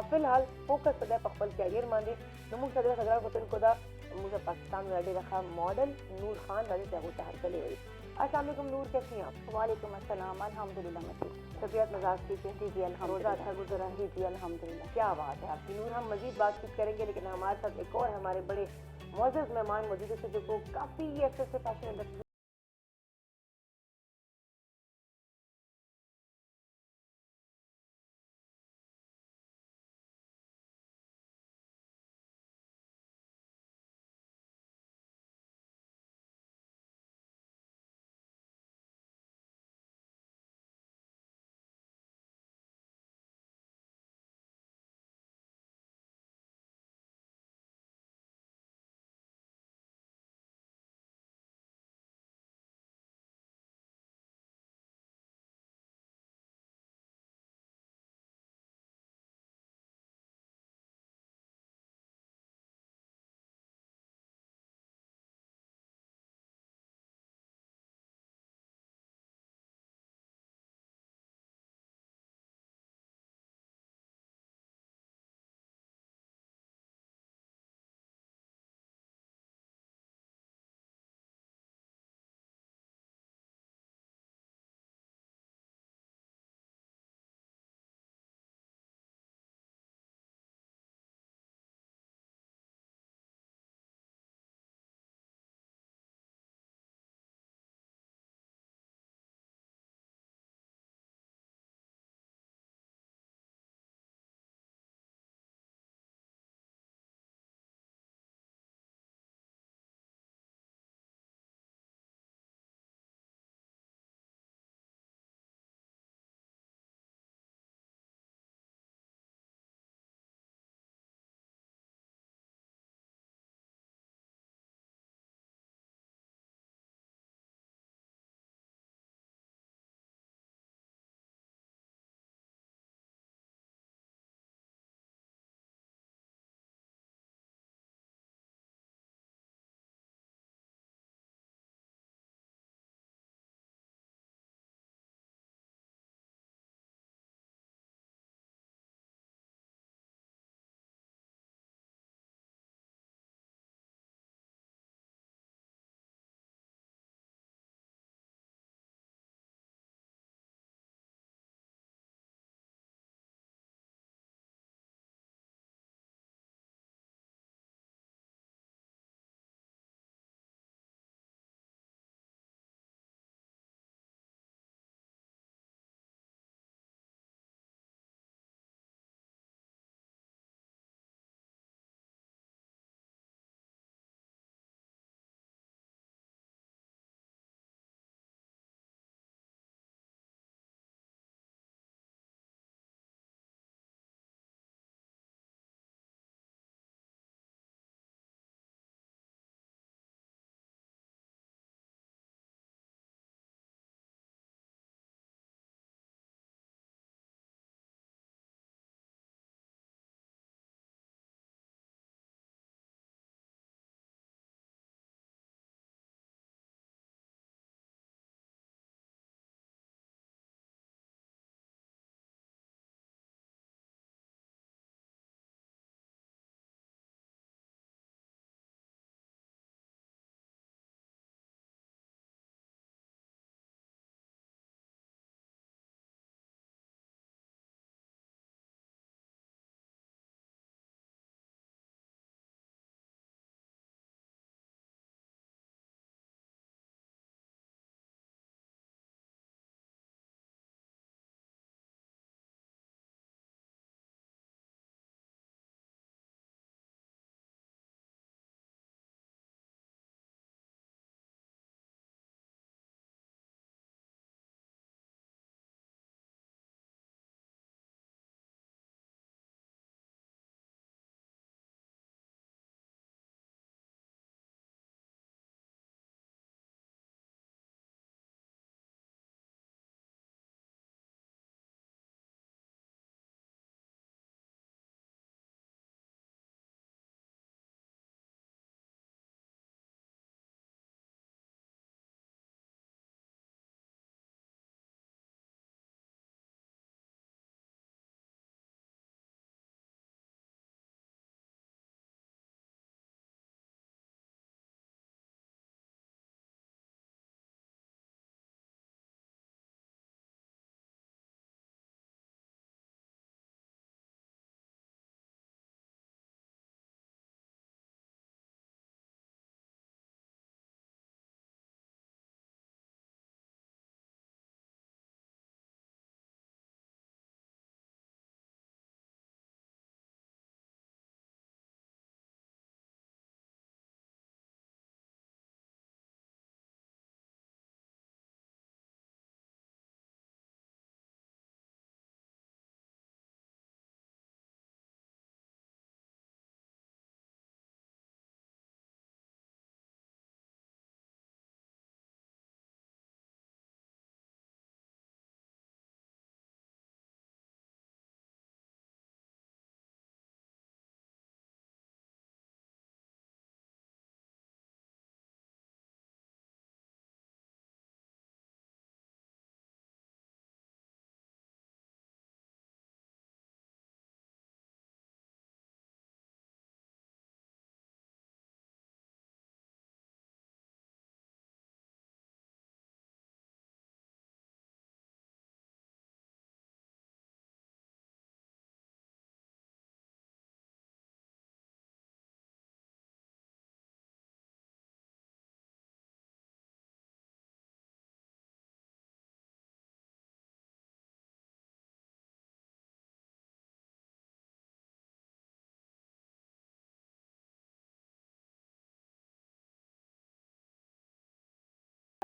S1: फिलहाल फोकस सदा पखल कैरियर मांदे नमू सदर सदरा को तुमको दा मुझे पाकिस्तान में रेडी रखा मॉडल नूर खान रानी चाहो चाहर चले हुई। अस्सलाम वालेकुम नूर, कैसी हैं आप?
S5: वालेकुम अस्सलाम, अल्हम्दुलिल्लाह मैं ठीक।
S1: तबीयत मिजाज ठीक है?
S5: जी जी
S1: रोजा
S5: अल्हम्दुलिल्लाह।
S1: अच्छा गुजरा है?
S5: जी जी अल्हम्दुलिल्लाह।
S1: क्या बात है आपकी नूर। हम मजीद बातचीत करेंगे लेकिन हमारे साथ एक और हमारे बड़े मोअज़्ज़ज़ मेहमान मौजूद है जो काफ़ी अरसे से फैशन इंडस्ट्री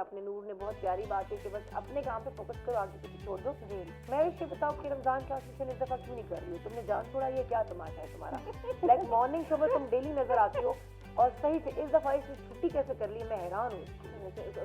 S1: आपने, नूर ने बहुत प्यारी बात है कि बस अपने काम पे फोकस करो, आगे पीछे छोड़ दो। जी मैं ये बताओ कि रमजान ट्रांसमिशन इस दफा क्यों नहीं कर रही हो? तुमने जान छोड़ा, ये क्या तमाशा है तुम्हारा? लाइक मॉर्निंग शो में तुम डेली नजर आती हो और सही से इस दफा इसने छुट्टी कैसे कर ली? मैं हैरान हूँ।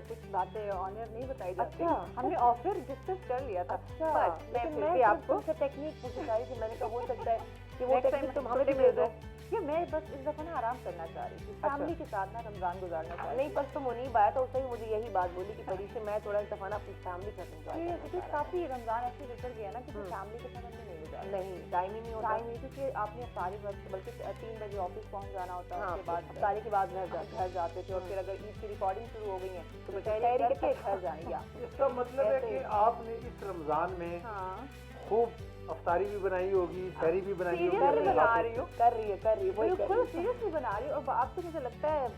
S5: कुछ बातें ऑनर नहीं बताई जाती।
S1: अच्छा।
S5: हमने ऑफर डिस्कस कर लिया था।
S1: अच्छा
S5: लेकिन
S1: मैं
S5: आपको
S1: आपको टेक्निक पूछी जा रही थी, मैंने कहा हो सकता है कि वो
S5: नेक्स्ट
S1: टेक्निक
S5: टाइम
S1: तुम हमें भी दे दो।
S5: ये मैं बस इस दफा ना आराम करना चाह रही थी, फैमिली के साथ ना रमजान गुजारना चाह रही
S1: नहीं बस तुम मुनीब आया तो उसने भी मुझे यही बात बोली कि परीक्षा मैं थोड़ा इस दफा ना अपनी फैमिली के साथ enjoy
S5: थी।
S1: करना
S5: काफी रमजान ऐसे गुजर गया ना कि फैमिली के साथ हमने नहीं गुजारा।
S1: नहीं टाइम ही नहीं होता।
S5: टाइम नहीं, क्योंकि आपने सारी वक्त बल्कि 3 बजे ऑफिस पहुंच जाना होता है,
S1: हाँ,
S5: उसके बाद
S1: सारी के बाद
S5: घर जाते थे और फिर अगर ईद की रिकॉर्डिंग शुरू हो गई है तो
S1: तो
S5: बेचारे
S1: तैयारी
S5: करके
S1: करके
S5: घर जाएंगे।
S2: इसका मतलब है कि आपने इस रमजान में
S5: हाँ
S2: खूब अफ्तारी भी बनाई होगी, सहरी भी बनाई होगी।
S5: सीरियसली बना रही हूँ,
S1: कर रही है वही कर
S5: बिल्कुल
S1: रही है।
S5: सीरियसली बना रही हूँ। और अब तो मुझे लगता है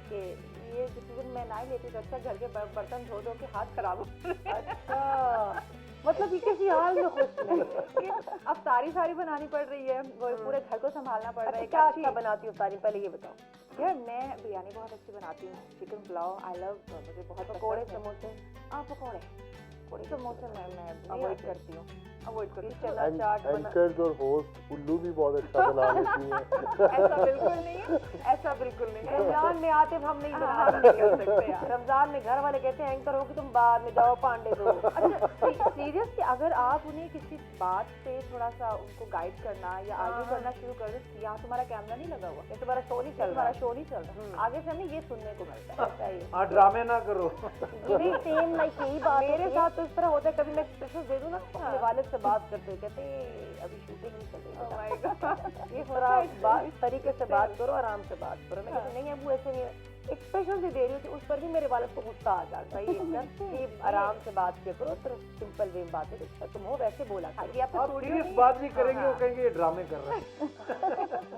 S5: कि ये डिसीजन मैं ना ही लेती तो अच्छा, घर के बर्तन धो धो के हाथ खराब हो
S1: अच्छा मतलब ये किसी हाल में खुश नहीं।
S5: अब सारी बनानी पड़ रही है, वो पूरे घर को संभालना पड़ रहा है।
S1: क्या अच्छा बनाती हो सारी, पहले ये बताओ।
S5: यार मैं बिरयानी बहुत अच्छी बनाती हूँ, चिकन पुलाव आई लव, मुझे बहुत
S1: पकौड़े समोसे
S5: पकौड़े समोसे मैं अवॉइड करती हूँ,
S1: चना चाट बना।
S6: एंकर्स और होस्ट उल्लू भी बहुत अच्छा बना लेती हैं।
S5: ऐसा बिल्कुल नहीं है, ऐसा बिल्कुल नहीं है।
S1: रमजान में आते हम नहीं बना
S5: हम नहीं कर सकते यार।
S1: रमजान में घर वाले कहते हैं एंकर हो कि तुम बाद में जाओ पांडे दो।
S5: अच्छा सीरियसली अगर आप उन्हें किसी बात से थोड़ा सा उनको गाइड करना या आगे करना शुरू कर दो, यहाँ तुम्हारा कैमरा नहीं लगा हुआ,
S1: ये तुम्हारा शो नहीं चल रहा।
S5: तुम्हारा शो नहीं चल रहा, आगे से हमें ये सुनने को मिलता है।
S2: हाँ ड्रामे ना करो।
S1: यही सेम लाइक यही बात मेरे साथ तो इस तरह होता है। कभी मैं एक्सप्रेशन दे दूं ना, अपने वालिद से बात करते हुए कहते हैं अभी शूटिंग नहीं चल रही।
S5: Oh my God।
S1: ये थोड़ा बात इस तरीके से बात करो, आराम से बात करो। मैं कहती नहीं अबू ऐसे नहीं है, एक्सप्रेशन भी दे रही थी, उस पर भी मेरे वालिद को गुस्सा आ जाता है। ये आराम से बात किया करो, तो सिंपल वे बातें तुम हो वैसे बोला करो।
S2: आप सीरियस बात भी करेंगे वो कहेंगे ये ड्रामे कर रहा है।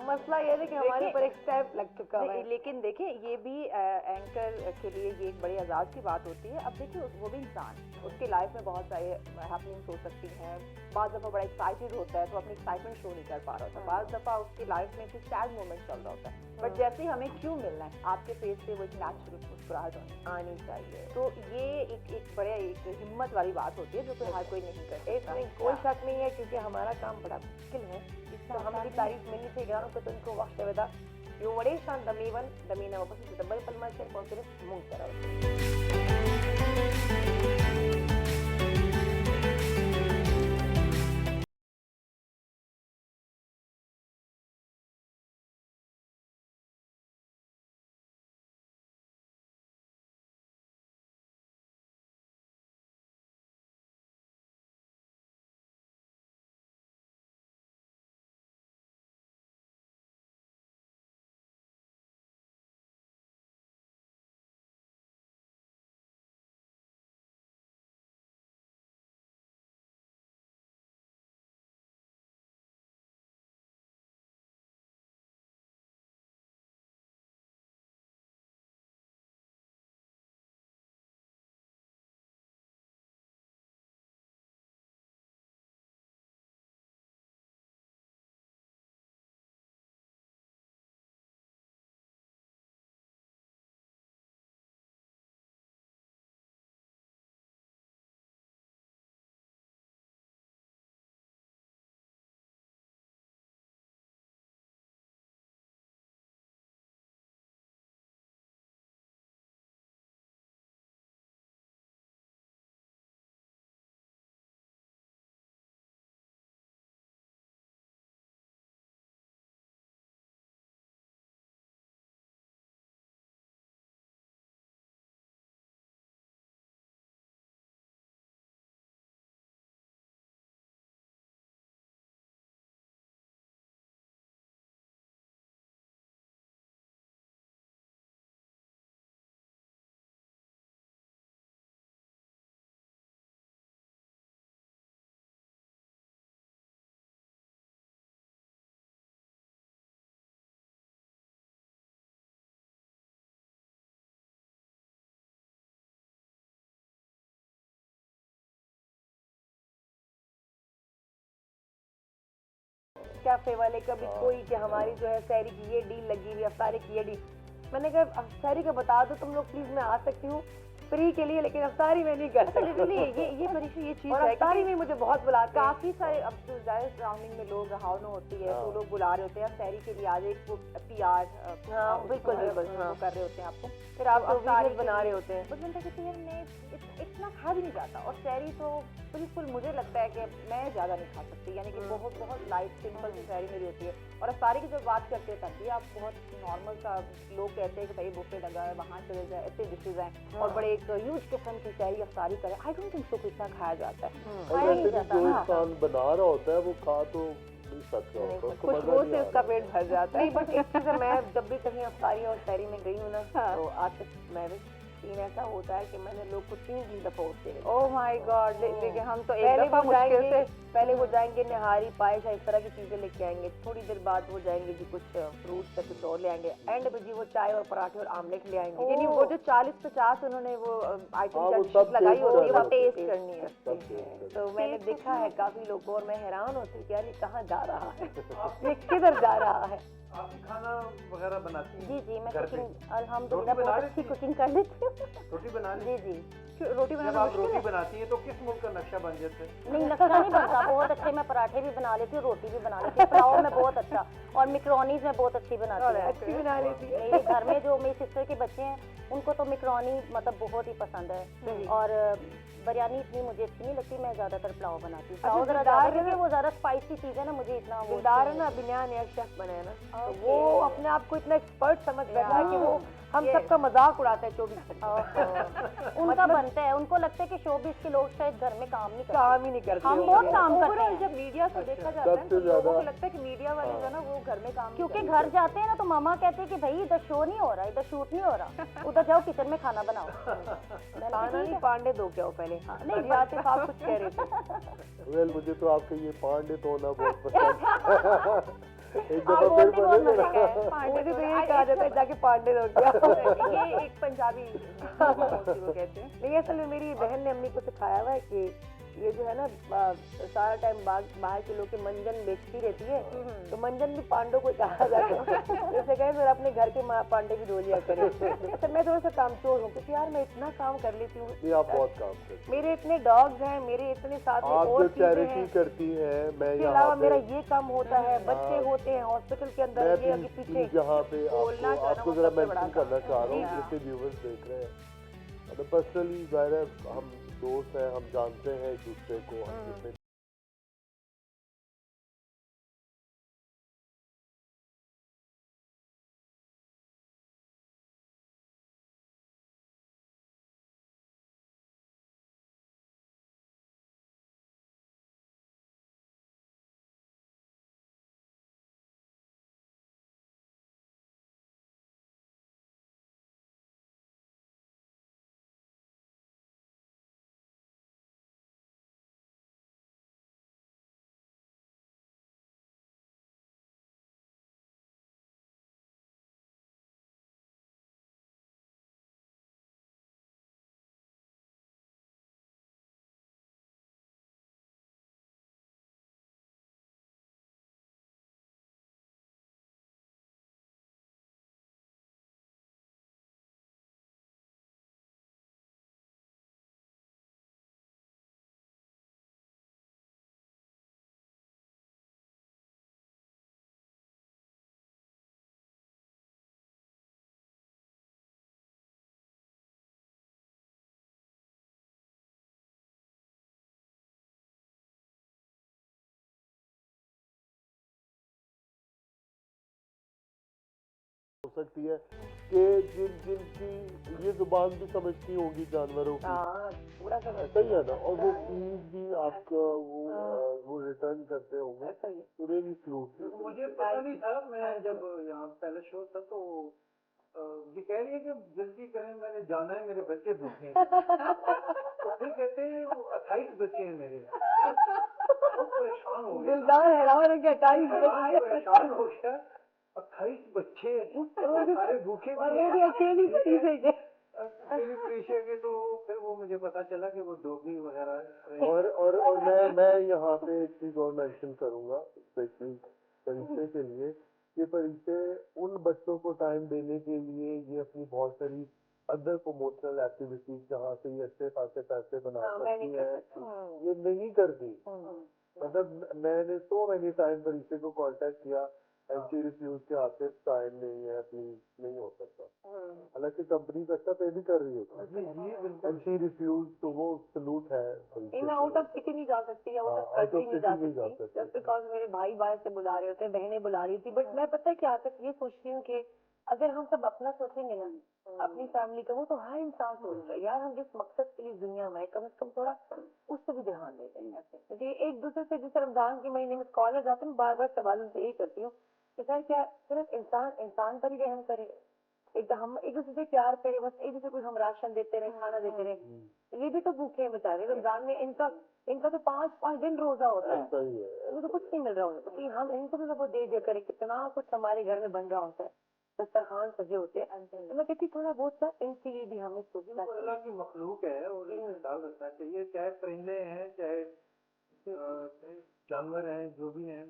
S1: मसला ये है कि हमारे ऊपर एक स्टेप लग चुका है।
S5: लेकिन देखिए ये भी एंकर के लिए ये एक बड़ी आजाद की बात होती है। अब देखिए वो भी इंसान, उसकी लाइफ में बहुत सारे हैपनिंग्स हो सकती हैं। बाज़ दफ़ा बड़ा एक्साइटेड होता है तो अपनी एक्साइटमेंट शो नहीं कर पा रहा होता, बाज़ दफ़ा उसकी लाइफ में कुछ सैड मोमेंट चल रहा होता है, बट जैसे ही हमें क्यों मिलना है आपके फेस पे वो एक नेचुरल मुस्कुराहट आनी चाहिए। तो ये एक बड़े एक हिम्मत वाली बात होती है जो कि हर कोई नहीं करता।
S1: इसमें कोई शक नहीं है क्योंकि हमारा काम बड़ा मुश्किल है। तो हमें भी तारीफ मिलनी चाहिए गानों को, तो उनको वक्त वेदा यो वडेशान दमीवन दमीना वापस से डबल पलमा से कॉन्फिडेंस मुंग तरह। कैफे वाले कभी कोई कि हमारी जो है सहरी की ये डील लगी हुई, अफ्तारी की ये डील। मैंने कहा सहरी का बता दो तुम लोग प्लीज, मैं आ सकती हूँ। फ्री के लिए, लेकिन अफ्तारी में नहीं कर सकती।
S5: ये परीक्षा ये चीज
S1: और
S5: है
S1: अफ्तारी में मुझे बहुत बुलाते हैं।
S5: काफी सारे अब तो जाहिर सराउंडिंग में लोग हाउन होती है तो लोग बुला रहे होते हैं सैरी के लिए, आज एक वो PR
S1: हाँ, बिल्कुल बिल्कुल, हाँ,
S5: कर रहे होते हैं आपको,
S1: फिर आप
S5: तो अफ्तारी
S1: वीडियोस बना रहे होते हैं।
S5: बस बनता है कि यार मैं इतना खा भी नहीं जाता, और सैरी तो बिल्कुल मुझे लगता है कि मैं ज्यादा नहीं खा सकती, यानी कि बहुत बहुत लाइट सिंपल सी सैरी मेरी होती है। और अफ्तारी की जब बात करते हैं तब भी आप बहुत नॉर्मल सा, लोग कहते हैं कि भाई बुफे लगा है वहाँ चले जाए, ऐसे डिशेज हैं और बड़े एक ह्यूज किस्म की सैरी अफ्तारी करें, आई डोंट थिंक सो कि इतना खाया जाता है, खाया नहीं जाता।
S6: जो इंसान बना रहा होता है वो खा तो नहीं सकता होता, उसको मजा
S5: खुशबू
S6: नहीं
S5: से
S6: आ
S5: उसका
S6: रहा।
S5: पेट भर जाता
S1: नहीं,
S5: है।
S1: बट एक चीज़ है, मैं जब भी कहीं अफ्तारी और सैरी में गई हूँ ना,
S5: हाँ।
S1: तो आज तक मैं सीन ऐसा होता है कि मैंने लोग को 3 दफा उठते हुए
S5: ओह माय गॉड, लेकिन हम तो एक
S1: पहले
S5: दफा
S1: वो
S5: मुश्किल
S1: जाएंगे,
S5: से
S1: पहले वो जाएंगे निहारी पायश इस तरह की चीजें लेके आएंगे, थोड़ी देर बाद वो जाएंगे जी कुछ फ्रूट्स या कुछ और ले आएंगे, एंड में जी वो चाय और पराठे और आमलेट ले आएंगे।
S5: यानी वो जो 40-50 उन्होंने वो आइटम
S6: हाँ,
S5: का
S6: वो
S5: डिश
S6: सब
S5: लगाई
S6: taste
S5: होती है, वो
S6: करनी
S5: टेस्ट
S1: होती है।
S5: करनी है।
S6: सब टेस्ट
S1: तो मैंने देखा है काफी लोगों को और मैं हैरान होती हूँ कि यार ये कहाँ जा रहा है, ये किधर जा रहा है।
S2: आप खाना वगैरह बनाती हैं?
S5: जी जी, मैं
S2: घर पे?
S5: कुकिंग अल्हम्दुलिल्लाह
S2: रोटी बना
S5: बहुत
S2: लेती
S5: अच्छी
S2: हैं?
S5: कुकिंग कर लेती हूँ।
S2: रोटी बना
S5: जी
S2: लेती
S5: जी, रोटी
S2: हैं? जब
S5: बनाना
S2: आप
S5: मुश्किल
S2: रोटी
S5: है?
S2: बनाती हैं तो किस मुल्क का नक्शा बन जाता है?
S5: नहीं, नक्शा नहीं बनता, बहुत अच्छे मैं पराठे भी बना लेती हूँ, रोटी भी बना लेती हूँ, पुलाव में बहुत अच्छा, और मिक्रोनीज में बहुत अच्छी बनाती हूँ।
S1: अच्छी बना लेती है।
S5: मेरे घर में जो मेरी सिस्टर के बच्चे हैं उनको तो मिक्रोनी मतलब बहुत ही पसंद है, और बिरयानी इतनी मुझे अच्छी नहीं लगती, मैं ज्यादातर पुलाव बनाती हूँ। पुलाव जरा
S1: दिलदार
S5: ज्यादा,
S1: है ना?
S5: क्योंकि वो ज्यादा स्पाइसी चीज है ना, मुझे इतना वो
S1: दिलदार है ना, बिन्यान या शेफ बने हैं ना, तो
S5: Okay.
S1: वो अपने आप को इतना एक्सपर्ट समझ बैठा है कि वो हम
S5: Yes.
S1: सबका मजाक उड़ाते हैं 24 घंटे,
S5: उनका बनता है, उनको लगता है कि शोबिस के लोग शायद घर में काम नहीं करते।
S1: काम ही नहीं करते
S5: हम
S1: होंगे।
S5: बहुत काम करते
S7: ओवरऑल
S5: हैं,
S7: जब मीडिया को देखा जाता है
S6: सबसे
S7: तो लोगों को
S6: ज्यादा-
S7: लगता है कि मीडिया वाले जो है ना वो घर में काम नहीं
S5: क्योंकि
S7: करते।
S5: घर जाते हैं ना तो मामा कहते हैं कि भाई इधर शो नहीं हो रहा, इधर शूट नहीं हो रहा, उधर जाओ किचन में खाना बनाओ। मैंने कहा,
S1: खाना
S5: ठीक
S1: नहीं,
S5: है।
S1: पांडे दो क्या हो पहले,
S5: नहीं,
S1: नहीं आतिफ आप कुछ कह रहे थे।
S6: वेल मुझे तो आपका ये पांडित होना बहुत पसंद एक
S5: आप
S6: दफा फिर
S5: बोलते बहुत
S6: बोले
S5: मजा
S6: ना।
S5: है, पांडे
S1: मुझे तो
S5: तो
S1: यही कहा जाता है जाके पांडे दो क्या।
S7: ये एक पंजाबी वो कहते हैं।
S1: नहीं, असल में मेरी बहन ने अम्मी को सिखाया हुआ है कि ये जो है ना सारा टाइम बाहर के लोग के मंजन बेचती रहती है, तो मंजन भी पांडों को कहा जाता है। जैसे कहे फिर अपने घर के पांडे भी धो लिया करें। अच्छा, मैं थोड़ा सा कामचोर हूँ क्योंकि यार मैं इतना काम कर लेती हूँ,
S6: नहीं आप बहुत काम करते हैं।
S1: मेरे इतने डॉग्स हैं, मेरे इतने साथ में
S6: आप
S1: और
S6: जो
S1: चीजें
S6: चैरिटी
S1: हैं,
S6: करती हैं मैं
S1: इसके
S6: यहाँ
S1: अलावा मेरा
S6: पे
S1: ये काम होता है, बच्चे होते हैं हॉस्पिटल के अंदर,
S6: मैं
S1: ये आगे
S6: प्लीज
S1: पीछे।
S6: यहाँ पे
S7: बोलना जो है ना
S6: आपको
S7: वो
S6: जरा
S7: सबसे बड़ा
S6: मेंशन करना
S7: काम
S6: चाह
S7: है।
S6: रहा हूँ,
S7: हाँ।
S6: जैसे व्यूवर्स देख रहे हैं, मतलब पर्सनली जाहिर है हम दोस्त हैं, हम जानते हैं एक दूसरे को, हम कितने हो सकती है कि जिनकी ये जुबान भी समझती होगी जानवरों की,
S1: हाँ, पूरा सब
S6: ऐसा ही है ना, और वो फीस भी आपका वो रिटर्न करते होंगे तो रियली क्यूट।
S2: मुझे पता नहीं था, मैं जब यहाँ पहले शो था तो ये कह रही है कि जल्दी करें, मैंने जाना है, मेरे बच्चे भूखे हैं। तो फिर कहते हैं वो 28 बच्चे हैं मेरे, बहुत परेशान हो गया,
S1: दिलदार हैरान है कि 28
S2: परेशान हो गया, 28 बच्चे सारे भूखे
S1: और वो भी अकेली चीजें के।
S2: अकेली प्रेशर के, तो फिर वो मुझे पता चला कि वो डोगी वगैरह।
S6: और मैं यहाँ पे एक चीज और मेंशन करूंगा स्पेशली परिचय के लिए, ये परिचय उन बच्चों को टाइम देने के लिए ये अपनी बहुत सारी अदर प्रमोशनल एक्टिविटीज जहाँ से ये अच्छे खासे पैसे बना
S1: मैं नहीं
S6: सकती
S1: कर
S6: है,
S1: सकती।
S6: ये नहीं करती। मतलब मैंने so many times ऋषि को कांटेक्ट किया एंड शी रिफ्यूज के आते टाइम नहीं है, प्लीज नहीं हो सकता। हालांकि कंपनी अच्छा पे भी कर रही है एंड शी रिफ्यूज, तो वो सलूट है।
S1: मैं आउट ऑफ सिटी नहीं जा सकती, out of
S6: out of
S1: country नहीं जा
S6: city नहीं जा
S1: सकती,
S6: सकती।
S1: जस्ट बिकॉज मेरे भाई बाहर से बुला रहे होते हैं, बहनें बुला रही थी। बट मैं पता है क्या तक ये सोचती हूँ कि अगर हम सब अपना सोचेंगे ना, अपनी फैमिली का, वो तो हर इंसान सोच रहा है यार, हम जिस मकसद के लिए दुनिया में कम से कम थोड़ा उस पर भी ध्यान देते हैं। क्योंकि एक दूसरे से जैसे रमजान के महीने में कॉलेज आते हैं, बार बार सवाल से यही करती हूँ कि सर क्या सिर्फ इंसान इंसान पर ही रहम करे, एक हम एक दूसरे से प्यार करें, बस एक दूसरे को हम राशन देते रहे, खाना देते रहे। ये भी तो भूखे हैं बेचारे रमजान में, इनका इनका तो 5-5 दिन रोजा होता है,
S6: सही है।
S1: वो तो कुछ नहीं मिल रहा उनको, तो हम इनको भी सब दे दे करें, कितना कुछ हमारे घर में बन रहा होता है, दस्तरखान सजे होते हैं। तो मैं कहती थोड़ा बहुत सा इनके लिए भी हमें सोचना चाहिए।
S2: अल्लाह की मखलूक है और इसे ख्याल रखना चाहिए, चाहे परिंदे हैं चाहे जानवर हैं, जो भी हैं।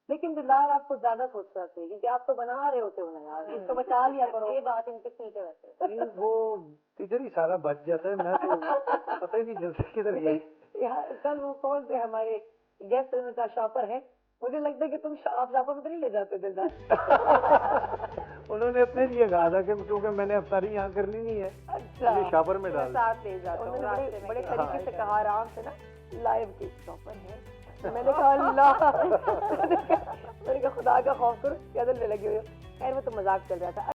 S1: लेकिन दिलदार आपको ज्यादा सोचना चाहिए, क्योंकि आप तो बना रहे होते हो ना यार, इसको बचा लिया करो। ये बात इनके ठीक है वैसे।
S2: नहीं, वो इधर ही सारा बच जाता है, मैं तो पता ही नहीं चलता किधर गई।
S1: यार कल वो कौन से हमारे गेस्ट का शॉपर है, मुझे लगता है कि तुम आप शॉपर में तो नहीं ले जाते दिलदार।
S2: उन्होंने अपने लिए कहा था कि क्योंकि मैंने अफ्तारी यहाँ करनी नहीं है,
S1: अच्छा,
S2: ये शॉपर में डाल।
S5: साथ ले जाता हूँ
S1: उन्होंने
S5: रास्ते में
S1: बड़े
S5: कहीं
S1: तरीके
S5: जाए
S1: से
S5: कहीं।
S1: कहा आराम से ना, लाइव के शॉपर है। मैंने कहा अल्लाह, मैंने कहा खुदा का खौफ करो, क्या दिल में लगे हुए हो। खैर वो तो मजाक चल रहा था।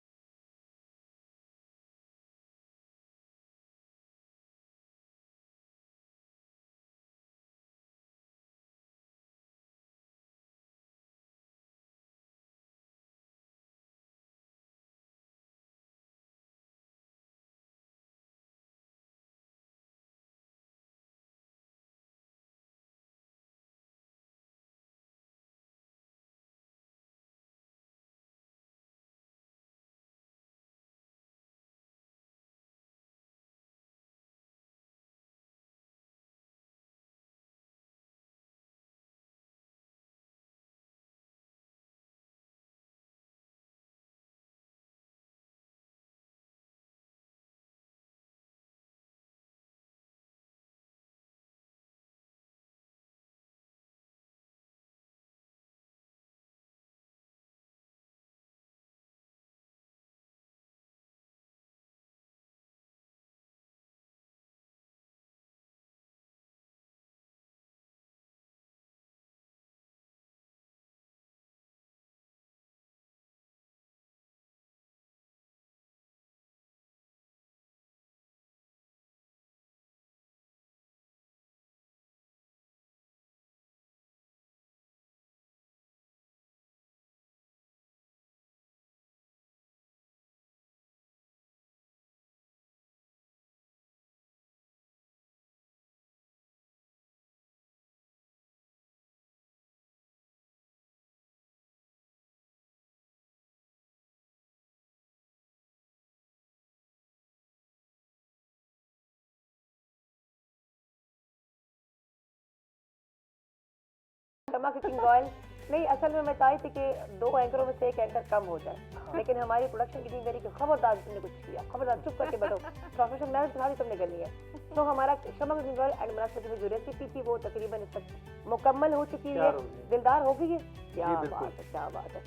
S1: टमा कुकिंग ऑयल नहीं, असल में मैं चाहती थी कि 2 एंकरों में से एक एंकर कम हो जाए, लेकिन हमारी प्रोडक्शन की टीम मेरी कि खबरदार तुमने कुछ किया, खबरदार चुप करके बैठो, प्रोफेशनल मेहनत तुम्हारी तुमने करनी है। तो हमारा टमा कुकिंग ऑयल एंड मुनासिब में जो रेसिपी थी वो तकरीबन इस तक मुकम्मल हो चुकी है। दिलदार हो गई है, क्या बात है, क्या बात है।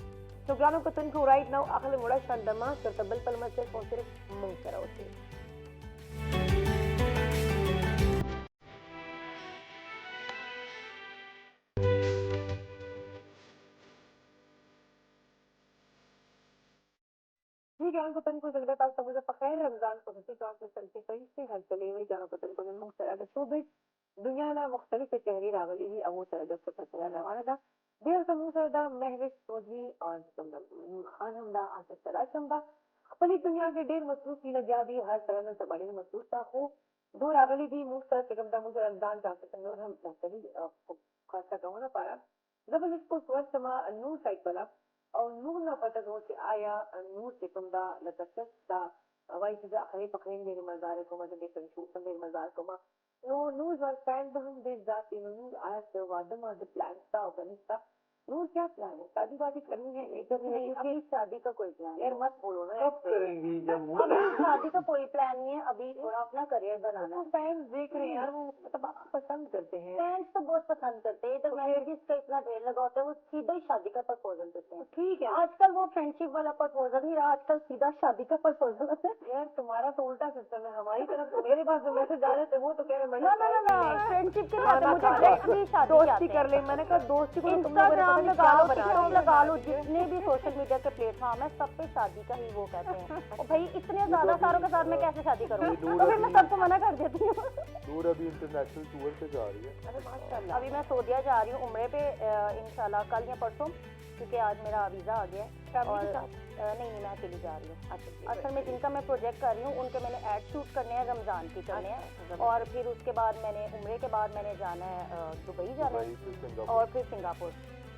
S1: प्रोग्राम को तुमको राइट नाउ आखिर मुड़ा शंदमा सरतबल पल में से सिर्फ मुंह करो होती ठीक है। उनको तनको जल्दी पास तो मुझे पकाए रमजान को किसी तौर पे चलते सही से हर चले हुए जानो को तनको में मुख्तलिफ तो भी दुनिया ना मुख्तलिफ चेहरे रावली ही अबू सर से पता रवाना था देर से मुंह सरदा महविश सोजी और खान हमदा आते सरा चंबा अपनी दुनिया के ढेर मसरूफ की लगा दी हर तरह से बड़ी मसरूफ था हो दो रावली भी मुंह सर से कम मुझे रमजान जाते संग हम तभी खासा कहूँ ना पारा जब इसको स्वस्थ मा नू साइड वाला और नूर ना पता हो कि आया नूर से कुंदा लतसता वाई से आखिरी पकड़ेंगे मेरे मज़ार को मजे देख शूट मेरे मज़ार को मा नो नूर वर फैन बहम देश जाती नूर आया से वादम और प्लान था ऑर्गेनिक था नूर क्या प्लान है? शादी वादी करनी है? एकदम नहीं,
S5: अभी शादी का कोई प्लान
S1: यार मत बोलो ना।
S2: कब करेंगी जब
S5: अभी शादी का कोई प्लान नहीं है, अभी थोड़ा अपना करियर बनाना है।
S1: फैंस देख रहे हैं यार, वो मतलब आपको पसंद करते हैं।
S5: फैंस तो बहुत पसंद करते हैं, इधर मैरिजेस का इतना ढेर लगा होता है, वो सीधा ही शादी का प्रपोजल देते हैं।
S1: ठीक है
S5: आजकल वो फ्रेंडशिप वाला प्रपोजल नहीं रहा, आजकल सीधा शादी का प्रपोजल होता है।
S1: यार, तुम्हारा तो उल्टा सिस्टम है। हमारी तरफ तो मेरे पास जो मैसेज आ रहे थे वो तो कह रहे
S5: ना ना ना ना, फ्रेंडशिप के बाद मुझे डायरेक्टली शादी
S1: दोस्ती कर ले। मैंने कहा दोस्ती को तुम लोगों ने पता
S5: इंस्टाग्राम
S1: नहीं
S5: लगा
S1: क्या
S5: लो,
S1: बना
S5: टिकटॉक
S1: दिया।
S5: लगा लो, जितने भी सोशल मीडिया के प्लेटफॉर्म है सब पे शादी का ही वो कहते हैं। और भाई इतने ज्यादा सारों के साथ मैं कैसे शादी करूँ, तो फिर मैं सबको मना कर देती हूँ।
S6: नूर अभी इंटरनेशनल टूर पे जा रही है।
S1: अरे माशाल्लाह।
S5: अभी मैं सऊदीया जा रही हूँ उम्रे पे, इंशाल्लाह कल या परसों, क्योंकि आज मेरा वीजा आ गया है।
S1: फैमिली
S5: और
S1: के साथ?
S5: नहीं नहीं, मैं अकेली जा रही हूँ।
S1: अच्छा,
S5: असल में जिनका मैं प्रोजेक्ट कर रही हूँ उनके मैंने ऐड शूट करने हैं, रमजान की करने हैं, और फिर उसके बाद मैंने उम्रे के बाद मैंने जाना है दुबई जाना
S6: दुबई से
S5: है,
S6: सिंगापुर।
S5: और फिर सिंगापुर।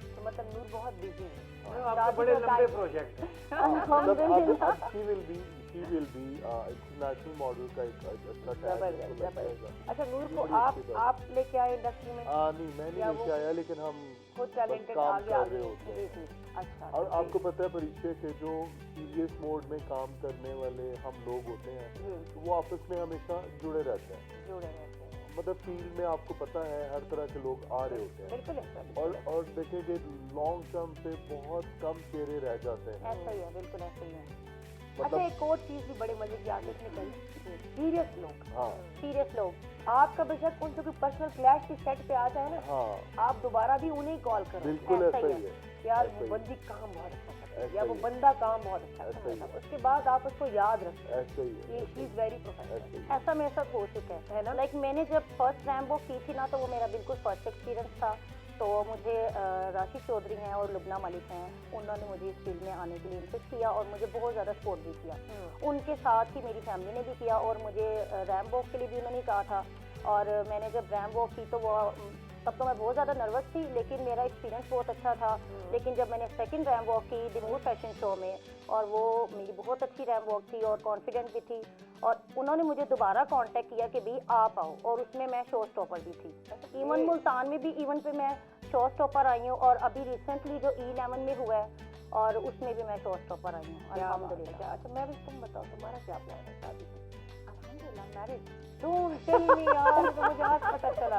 S1: तो मतलब नूर बहुत बिजी है।
S2: आपके बड़े लंबे प्रोजेक्ट हैं।
S5: अल्हम्दुलिल्लाह।
S6: She will be international model का एक अच्छा टैग
S1: जबरदस्त
S6: उसको लग
S1: जबरदस्त।
S6: जाएगा।
S1: अच्छा नूर को
S6: बड़ी
S1: आप
S6: अच्छी बात।
S1: आप लेके आए इंडस्ट्री में?
S6: नहीं मैं
S1: या
S6: नहीं
S1: वो
S6: लेके आया, लेकिन हम
S1: खुद
S6: बस
S1: टैलेंटेड
S6: काम
S1: आगे
S6: कर
S1: आगे
S6: रहे होते
S5: जी
S6: हैं।
S5: जी, अच्छा।
S6: और आपको पता है परिचय के जो सीरियस मोड में काम करने वाले हम लोग होते हैं, तो वो आपस में हमेशा जुड़े रहते हैं।
S1: जुड़े रहते हैं।
S6: मतलब फील्ड में आपको पता है हर तरह के लोग आ रहे होते हैं,
S1: बिल्कुल ऐसा।
S6: और देखेंगे लॉन्ग टर्म पे बहुत कम चेहरे रह जाते हैं।
S5: ऐसा ही है, बिल्कुल ऐसा ही है।
S1: अच्छा,
S6: मतलब
S1: एक और चीज भी बड़े मजे की आदत निकली, सीरियस लोग।
S6: हाँ
S5: सीरियस लोग,
S1: आपका बेशक उनसे कोई पर्सनल क्लैश की सेट पे आ जाए ना,
S6: हाँ
S1: आप दोबारा भी उन्हें कॉल करो।
S6: बिल्कुल
S5: ऐसा
S6: ऐसा
S5: ही
S6: ही
S5: है।
S6: है।
S1: यार
S6: ऐसा
S1: वो
S6: ही।
S1: बंदी काम बहुत अच्छा करती है,
S6: ऐसा
S1: या वो
S6: ही।
S1: बंदा काम बहुत अच्छा
S6: ऐसा ही
S1: करता है,
S6: है।
S1: उसके बाद आप उसको याद रखें
S6: ऐसा ही
S1: कि
S6: है।
S1: शी इज वेरी
S6: ऐसा
S1: प्रोफेशनल।
S6: ही है।
S5: ऐसा मेरे साथ हो चुका
S1: है ना?
S5: लाइक मैंने जब फर्स्ट रैम्बो की थी ना, तो वो मेरा बिल्कुल फर्स्ट एक्सपीरियंस था। तो मुझे राशिद चौधरी हैं और लुबना मलिक हैं, उन्होंने मुझे इस फील्ड में आने के लिए इंटरेस्ट किया और मुझे बहुत ज़्यादा सपोर्ट भी किया। उनके साथ ही मेरी फैमिली ने भी किया, और मुझे रैम वॉक के लिए भी उन्होंने कहा था। और मैंने जब रैम वॉक की तो वो तब तो मैं बहुत ज़्यादा नर्वस थी, लेकिन मेरा एक्सपीरियंस बहुत अच्छा था। लेकिन जब मैंने सेकंड रैम वॉक की दिमूर फैशन शो में, और वो मेरी बहुत अच्छी रैम वॉक थी और कॉन्फिडेंट भी थी, और उन्होंने मुझे दोबारा कांटेक्ट किया कि भाई आप आओ, और उसमें मैं शो स्टॉपर भी थी। इवन मुल्तान में भी इवेंट पे मैं शो स्टॉपर आई हूँ, और अभी रिसेंटली जो E11 में हुआ है और उसमें भी मैं शो स्टॉपर आई हूँ, अल्हम्दुलिल्लाह।
S1: अच्छा मैं भी, तुम बताओ तुम्हारा क्या प्लान है शादी का?
S5: अल्हम्दुलिल्लाह मैरिज।
S1: डोंट टेल मी यार, तो मुझे आज पता चला।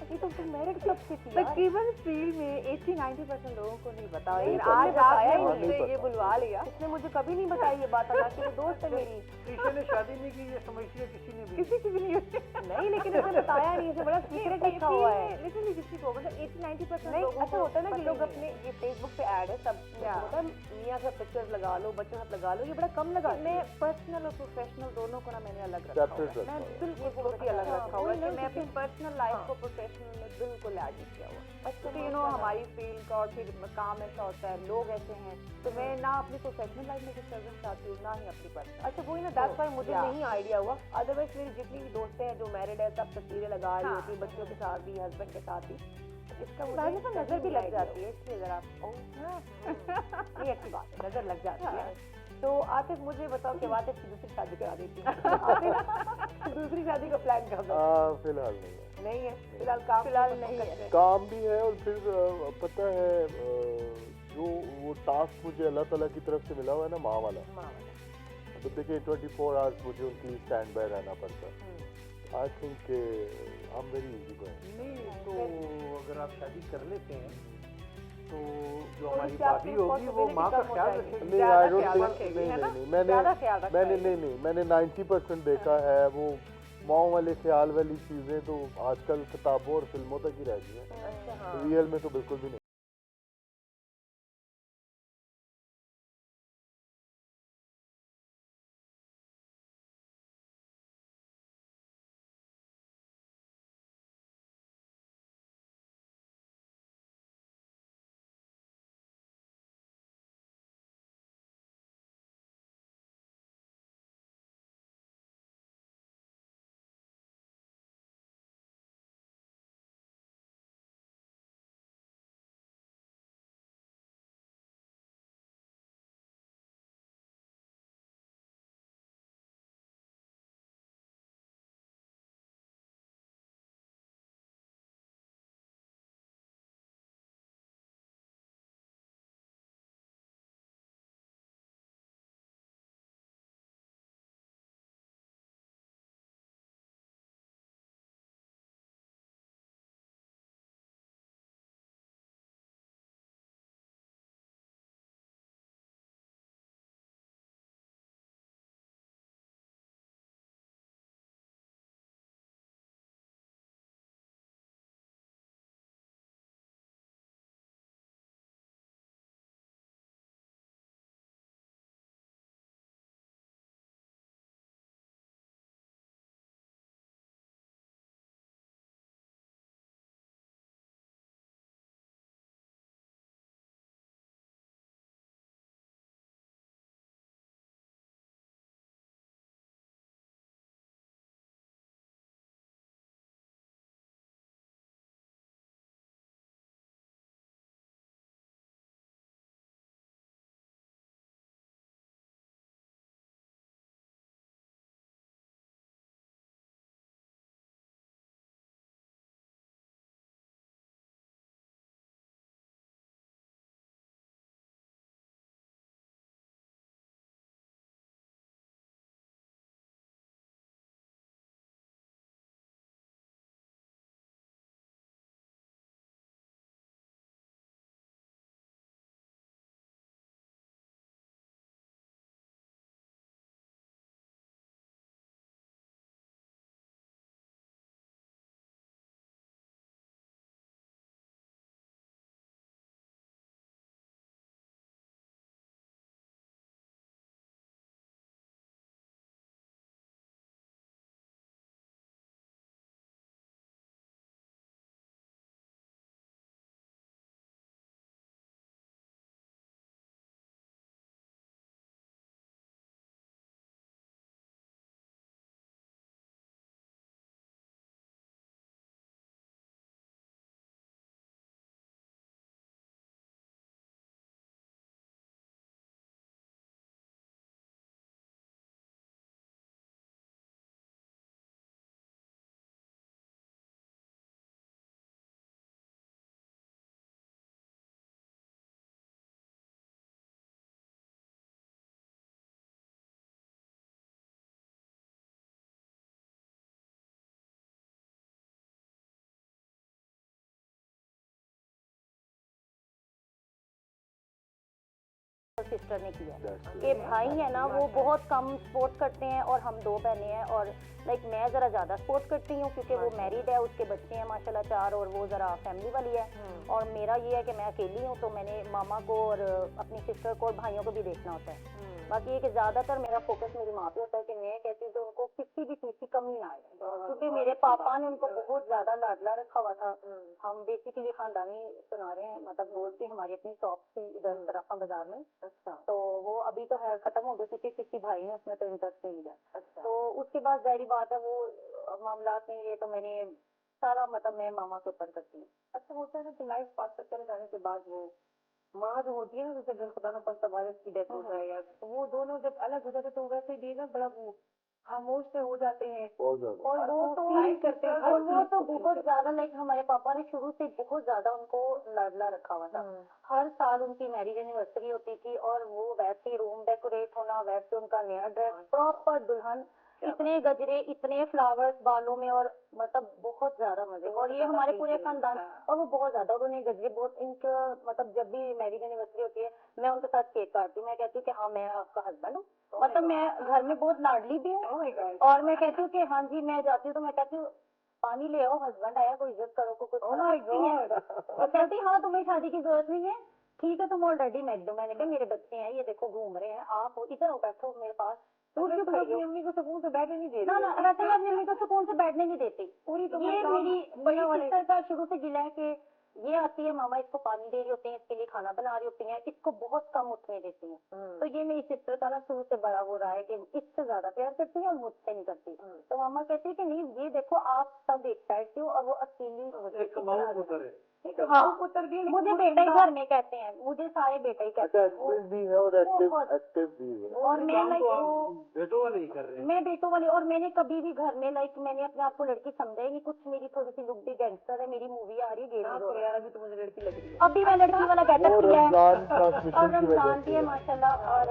S1: ये तो तुम मैरिड कब से थी यार?
S7: तकरीबन फील्ड में 80-90% लोगों को नहीं पता,
S1: नहीं,
S7: लेकिन
S1: तुमने
S7: आज
S1: बताया
S7: आपने
S1: ही
S7: मुझसे
S6: नहीं
S7: ये
S6: पता।
S7: बुलवा लिया।
S1: इसने मुझे कभी नहीं बताई ये बात, हालांकि वो दोस्त है मेरी।
S2: ईशा ने शादी नहीं की, ये समझती है किसी ने भी
S7: किसी की भी नहीं होती।
S1: नहीं, लेकिन इसने बताया नहीं, इसे बड़ा सीक्रेट रखा हुआ है।
S7: लिटरली किसी को, मतलब 80-90%
S1: नहीं,
S7: लोगों
S1: अच्छा
S7: को
S1: होता है ना कि
S7: पता
S1: लोग
S7: ही
S1: अपने
S7: नहीं
S1: ये फेसबुक पे ऐड है सब होता है, मियाँ का पिक्चर्स लगा लो, बच्चों का लगा लो, ये बड़ा कम लगा।
S7: है। मैं पर्सनल और प्रोफेशनल दोनों को ना मैंने अलग रखा हुआ
S6: Separate
S7: है।
S6: रखा
S7: मैं
S6: हुआ है।
S7: बिल्कुल बहुत ही अलग रखा हुआ है कि मैं अपनी
S1: क्योंकि-
S7: पर्सनल लाइफ
S1: हाँ।
S7: को प्रोफेशनल में बिल्कुल ऐड नहीं किया हुआ।
S1: अच्छा,
S7: क्योंकि हमारी फील्ड का और फिर काम ऐसा होता है, लोग ऐसे हैं, तो मैं ना अपनी प्रोफेशनल लाइफ में डिस्टर्बेंस चाहती हूँ, ना ही अपनी पर्सनल।
S1: अच्छा वही ना, दैट्स व्हाई मुझे
S7: या।
S1: नहीं आइडिया हुआ। अदरवाइज मेरी जितनी भी दोस्तें हैं जो मैरिड है सब तस्वीरें लगा रही
S7: हाँ।
S1: होती है, बच्चों के साथ भी, हस्बैंड के साथ भी। इसका
S7: बाकी तो नजर भी लग जाती
S1: है।
S7: है, इसलिए जरा
S1: ये अच्छी बात है, नजर लग जाती है। तो आतिफ मुझे बताओ कि आतिफ की दूसरी शादी करा देती है। आतिफ, दूसरी शादी का प्लान कब है?
S6: फिलहाल नहीं है।
S1: नहीं है फिलहाल, काम
S5: फिलहाल नहीं है।
S6: काम भी है, और फिर पता है जो वो टास्क मुझे अल्लाह ताला की तरफ से मिला हुआ है ना, माँ वाला। तो देखिए 24 आवर्स मुझे उनके लिए स्टैंड बाय रहना पड़ता है। I think I am very easy going.
S2: नहीं तो अगर आप शादी कर लेते हैं तो जो
S1: तो
S2: हमारी
S1: इससे आपकी
S2: भाभी होगी वो माँ का
S1: responsibility
S2: ख्याल
S1: कम हो
S2: रखेगी।
S6: नहीं,
S7: ज्यादा
S6: आई डोंट
S7: ख्याल
S6: थिंक,
S7: रखेगी,
S6: नहीं
S7: है ना?
S6: नहीं नहीं,
S7: ज्यादा ख्याल रखना
S6: मैंने
S7: है।
S6: नहीं, मैंने 90% देखा है वो माँ वाले ख्याल वाली चीजें तो आजकल किताबों और फिल्मों तक ही रह गई हैं।
S1: अच्छा हाँ।
S6: रियल में तो बिल्कुल भी नहीं।
S8: सिस्टर ने किया है कि भाई है ना वो बहुत कम सपोर्ट करते हैं और हम 2 बहनें हैं और लाइक मैं ज़रा ज़्यादा सपोर्ट करती हूँ क्योंकि वो मैरिड है, उसके बच्चे हैं माशाल्लाह 4 और वो ज़रा फैमिली वाली है। और मेरा ये है कि मैं अकेली हूँ तो मैंने मामा को और अपनी सिस्टर को और भाइयों को भी देखना होता है। बाकी ये कि ज़्यादातर मेरा फोकस मेरी माँ पे होता है कि मैं कहती हूँ कि उनको किसी भी चीज़ की कमी ना आए, क्योंकि मेरे पापा ने उनको बहुत ज़्यादा लाडला रखा हुआ था। हम बेसिकली खानदानी सुना रहे हैं, मतलब बोलते हमारी अपनी शॉप थी इधर तरफा बाजार में। अच्छा। तो वो अभी तो है खत्म हो गई क्योंकि किसी भाई ने उसमें तो इंटरेस्ट नहीं लिया। अच्छा। तो उसके बाद जाहिर बात है वो मामला नहीं है तो मैंने सारा मतलब मैं मामा के ऊपर करती हूँ। अच्छा होता है ना कि लाइफ पास करते जाने के बाद वो माँ जो होती है ना, जैसे घर खुदा ना पड़ता वायरस की डेथ हो जाए या तो वो दोनों जब अलग हो जाते तो वैसे भी ना बड़ा वो खामोश से हो जाते हैं और वो तो नहीं करते हैं। और वो तो बहुत ज्यादा लाइक हमारे पापा ने शुरू से बहुत ज्यादा उनको लाडला रखा हुआ था। हर साल उनकी मैरिज एनिवर्सरी होती थी और वो वैसे रूम डेकोरेट होना, वैसे उनका नया ड्रेस, प्रॉपर दुल्हन, इतने गजरे, इतने फ्लावर्स बालों में और मतलब बहुत ज्यादा मजे। और ये हमारे पूरे खानदान और वो बहुत ज्यादा उन्होंने गजरे बहुत इनका मतलब जब भी मैरिज एनिवर्सरी होती है मैं उनके साथ केक काटती हूँ। मैं कहती हूँ कि हाँ मैं आपका हस्बैंड हूँ, मतलब मैं घर में बहुत लाडली भी हूँ। और मैं कहती हूँ कि हाँ जी मैं जाती हूँ तो मैं कहती हूँ पानी ले आओ, हस्बैंड आया, कोई इज्जत करो, कुछ तो कहती हाँ तुम्हें शादी की जरूरत नहीं है, ठीक है तुम ऑलरेडी मैरिड हो। मैंने कहा मेरे बच्चे हैं ये देखो घूम रहे हैं, आप इधर हो बैठो मेरे पास। तो अपनी अम्मी को सुकून से बैठने नहीं देती ना, वैसे मैं अपनी अम्मी को सुकून से बैठने नहीं देती पूरी। तो ये मेरी बड़ी सिस्टर का शुरू से गिला है कि ये आती है मामा इसको पानी दे रही होती है, इसके लिए खाना बना रही होती है, इसको बहुत कम उठने देती है। तो ये मेरी सिस्टर का ना शुरू से बड़ा वो रहा है कि इससे ज्यादा प्यार करती है और मुझसे नहीं करती। तो मामा कहती है कि नहीं ये देखो आप सब एक साइड से हो और वो अकेली। हाँ मुझे बेटा ही घर में कहते हैं, मुझे सारे बेटा ही कहते हैं। और मैं लाइक बेटों वाले ही कर रहे हैं, मैं बेटों वाले। और मैंने कभी भी घर में लाइक मैंने अपने आप को लड़की समझा ही नहीं कुछ। मेरी थोड़ी सी लुक भी गैंगस्टर है, मेरी मूवी आ रही है अभी तो मुझे लड़की लग रही है, अभी मैं लड़की वाला गेटअप किया है और रमजान भी है माशाल्लाह। और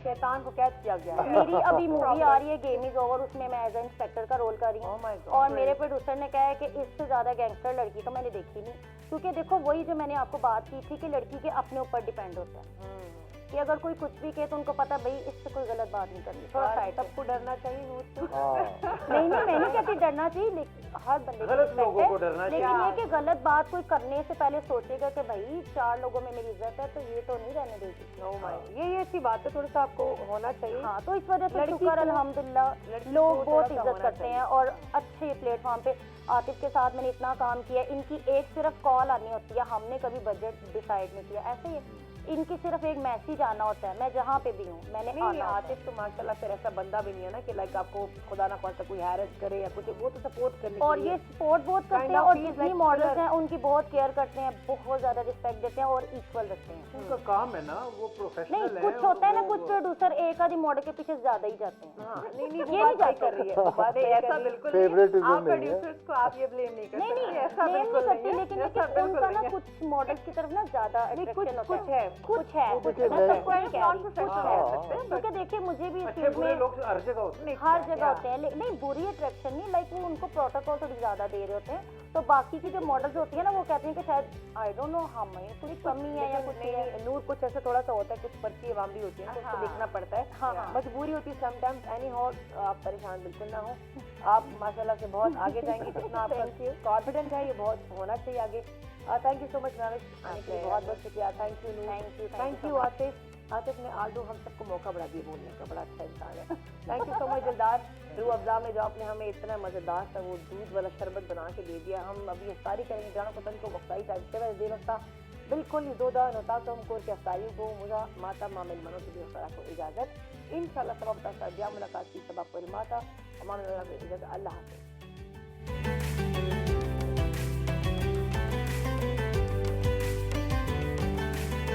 S8: शैतान को कैद किया गया है। मेरी अभी मूवी आ रही है गेम इज ओवर, उसमें मैं एज ए इंस्पेक्टर का रोल कर रही हूँ। और मेरे प्रोड्यूसर ने कहा है कि इससे ज्यादा गैंगस्टर लड़की तो मैंने देखी नहीं, क्योंकि देखो वही जो मैंने आपको बात की थी कि लड़की के अपने ऊपर डिपेंड होता है कि अगर कोई कुछ भी कहे तो उनको पता भाई इससे कोई गलत बात नहीं करनी, थोड़ा साइड सबको डरना चाहिए। नहीं मैं नहीं कहती डरना चाहिए, लेकिन हर बंदे गलत लोगों को डरना चाहिए, लेकिन ये कि गलत बात कोई करने से पहले सोचेगा कि भाई 4 लोगों में मेरी इज्जत है तो ये तो नहीं रहने देगी। ये ऐसी बात है, थोड़ा सा आपको होना चाहिए। हाँ तो इस वजह से शुक्र अल्हम्दुलिल्लाह लोग बहुत इज्जत करते हैं और अच्छे प्लेटफॉर्म पे। आतिफ के साथ मैंने इतना काम किया, इनकी एक सिर्फ कॉल आनी होती है, हमने कभी बजट डिसाइड नहीं किया, ऐसे ही इनकी सिर्फ एक मैसेज आना होता है, मैं जहाँ पे भी हूँ मैंने आतिफ तो माशाल्लाह फिर ऐसा बंदा भी नहीं है ना कि लाइक आपको खुदा ना खास्ता कोई हैरेस करे या कुछ, वो तो सपोर्ट करने और ये सपोर्ट बहुत करते हैं और जितनी मॉडल्स हैं उनकी बहुत केयर करते हैं, बहुत ज्यादा रिस्पेक्ट देते हैं और इक्वल रखते हैं।
S2: उनका काम है ना, वो प्रोफेशनल है।
S8: नहीं कुछ होता है ना, कुछ प्रोड्यूसर एक आधी मॉडल के पीछे ज्यादा ही जाते हैं। नहीं ये नहीं जाती कर रही है, ऐसा बिल्कुल आप प्रोड्यूसर्स को आप ये ब्लेम नहीं करते। नहीं ऐसा बिल्कुल नहीं करती, लेकिन उनका ना कुछ मॉडल की तरफ ना ज्यादा अट्रैक्शन होता है, कुछ है क्योंकि देखिए मुझे भी
S2: हर जगह
S8: होते हैं, लेकिन नहीं बुरी अट्रैक्शन नहीं, लाइक वो उनको प्रोटोकॉल थोड़ी ज्यादा दे रहे होते हैं। तो बाकी की जो मॉडल्स होती है ना वो कहती हैं कि शायद आई डोंट नो हमें थोड़ी कमी है या कुछ नहीं। नूर कुछ ऐसे थोड़ा सा होता है, कुछ पर्ची अवाम भी होती है तो उसको देखना पड़ता है। हाँ मजबूरी होती है समटाइम्स। एनी हाउ आप परेशान बिल्कुल ना हो, आप माशाल्लाह से बहुत आगे जाएंगे, जितना आपका कॉन्फिडेंस है ये बहुत होना चाहिए आगे। Thank you so much ma'am, बहुत बहुत शुक्रिया। थैंक यू आतिफ ने आल्दो हम सबको मौका बढ़ा दिया बोलने का, बड़ा अच्छा इंसान है। थैंक यू सो मच दिलदार। रूह अफ़ज़ा में जो आपने हमें इतना मज़ेदार सा वो दूध वाला शरबत बना के दे दिया। हम अभी अफ्तारी करेंगे, जानो पतन को वक्ताई टाइम से दे वक्ता बिल्कुल दो नोता तो हमको की अफ्तारी को मुझा माता मामिल मनो की को इजाज़त। इंशाल्लाह सबब तक मुलाकात की सबब पर माता इजाज़त। अल्लाह हाफ़िज़।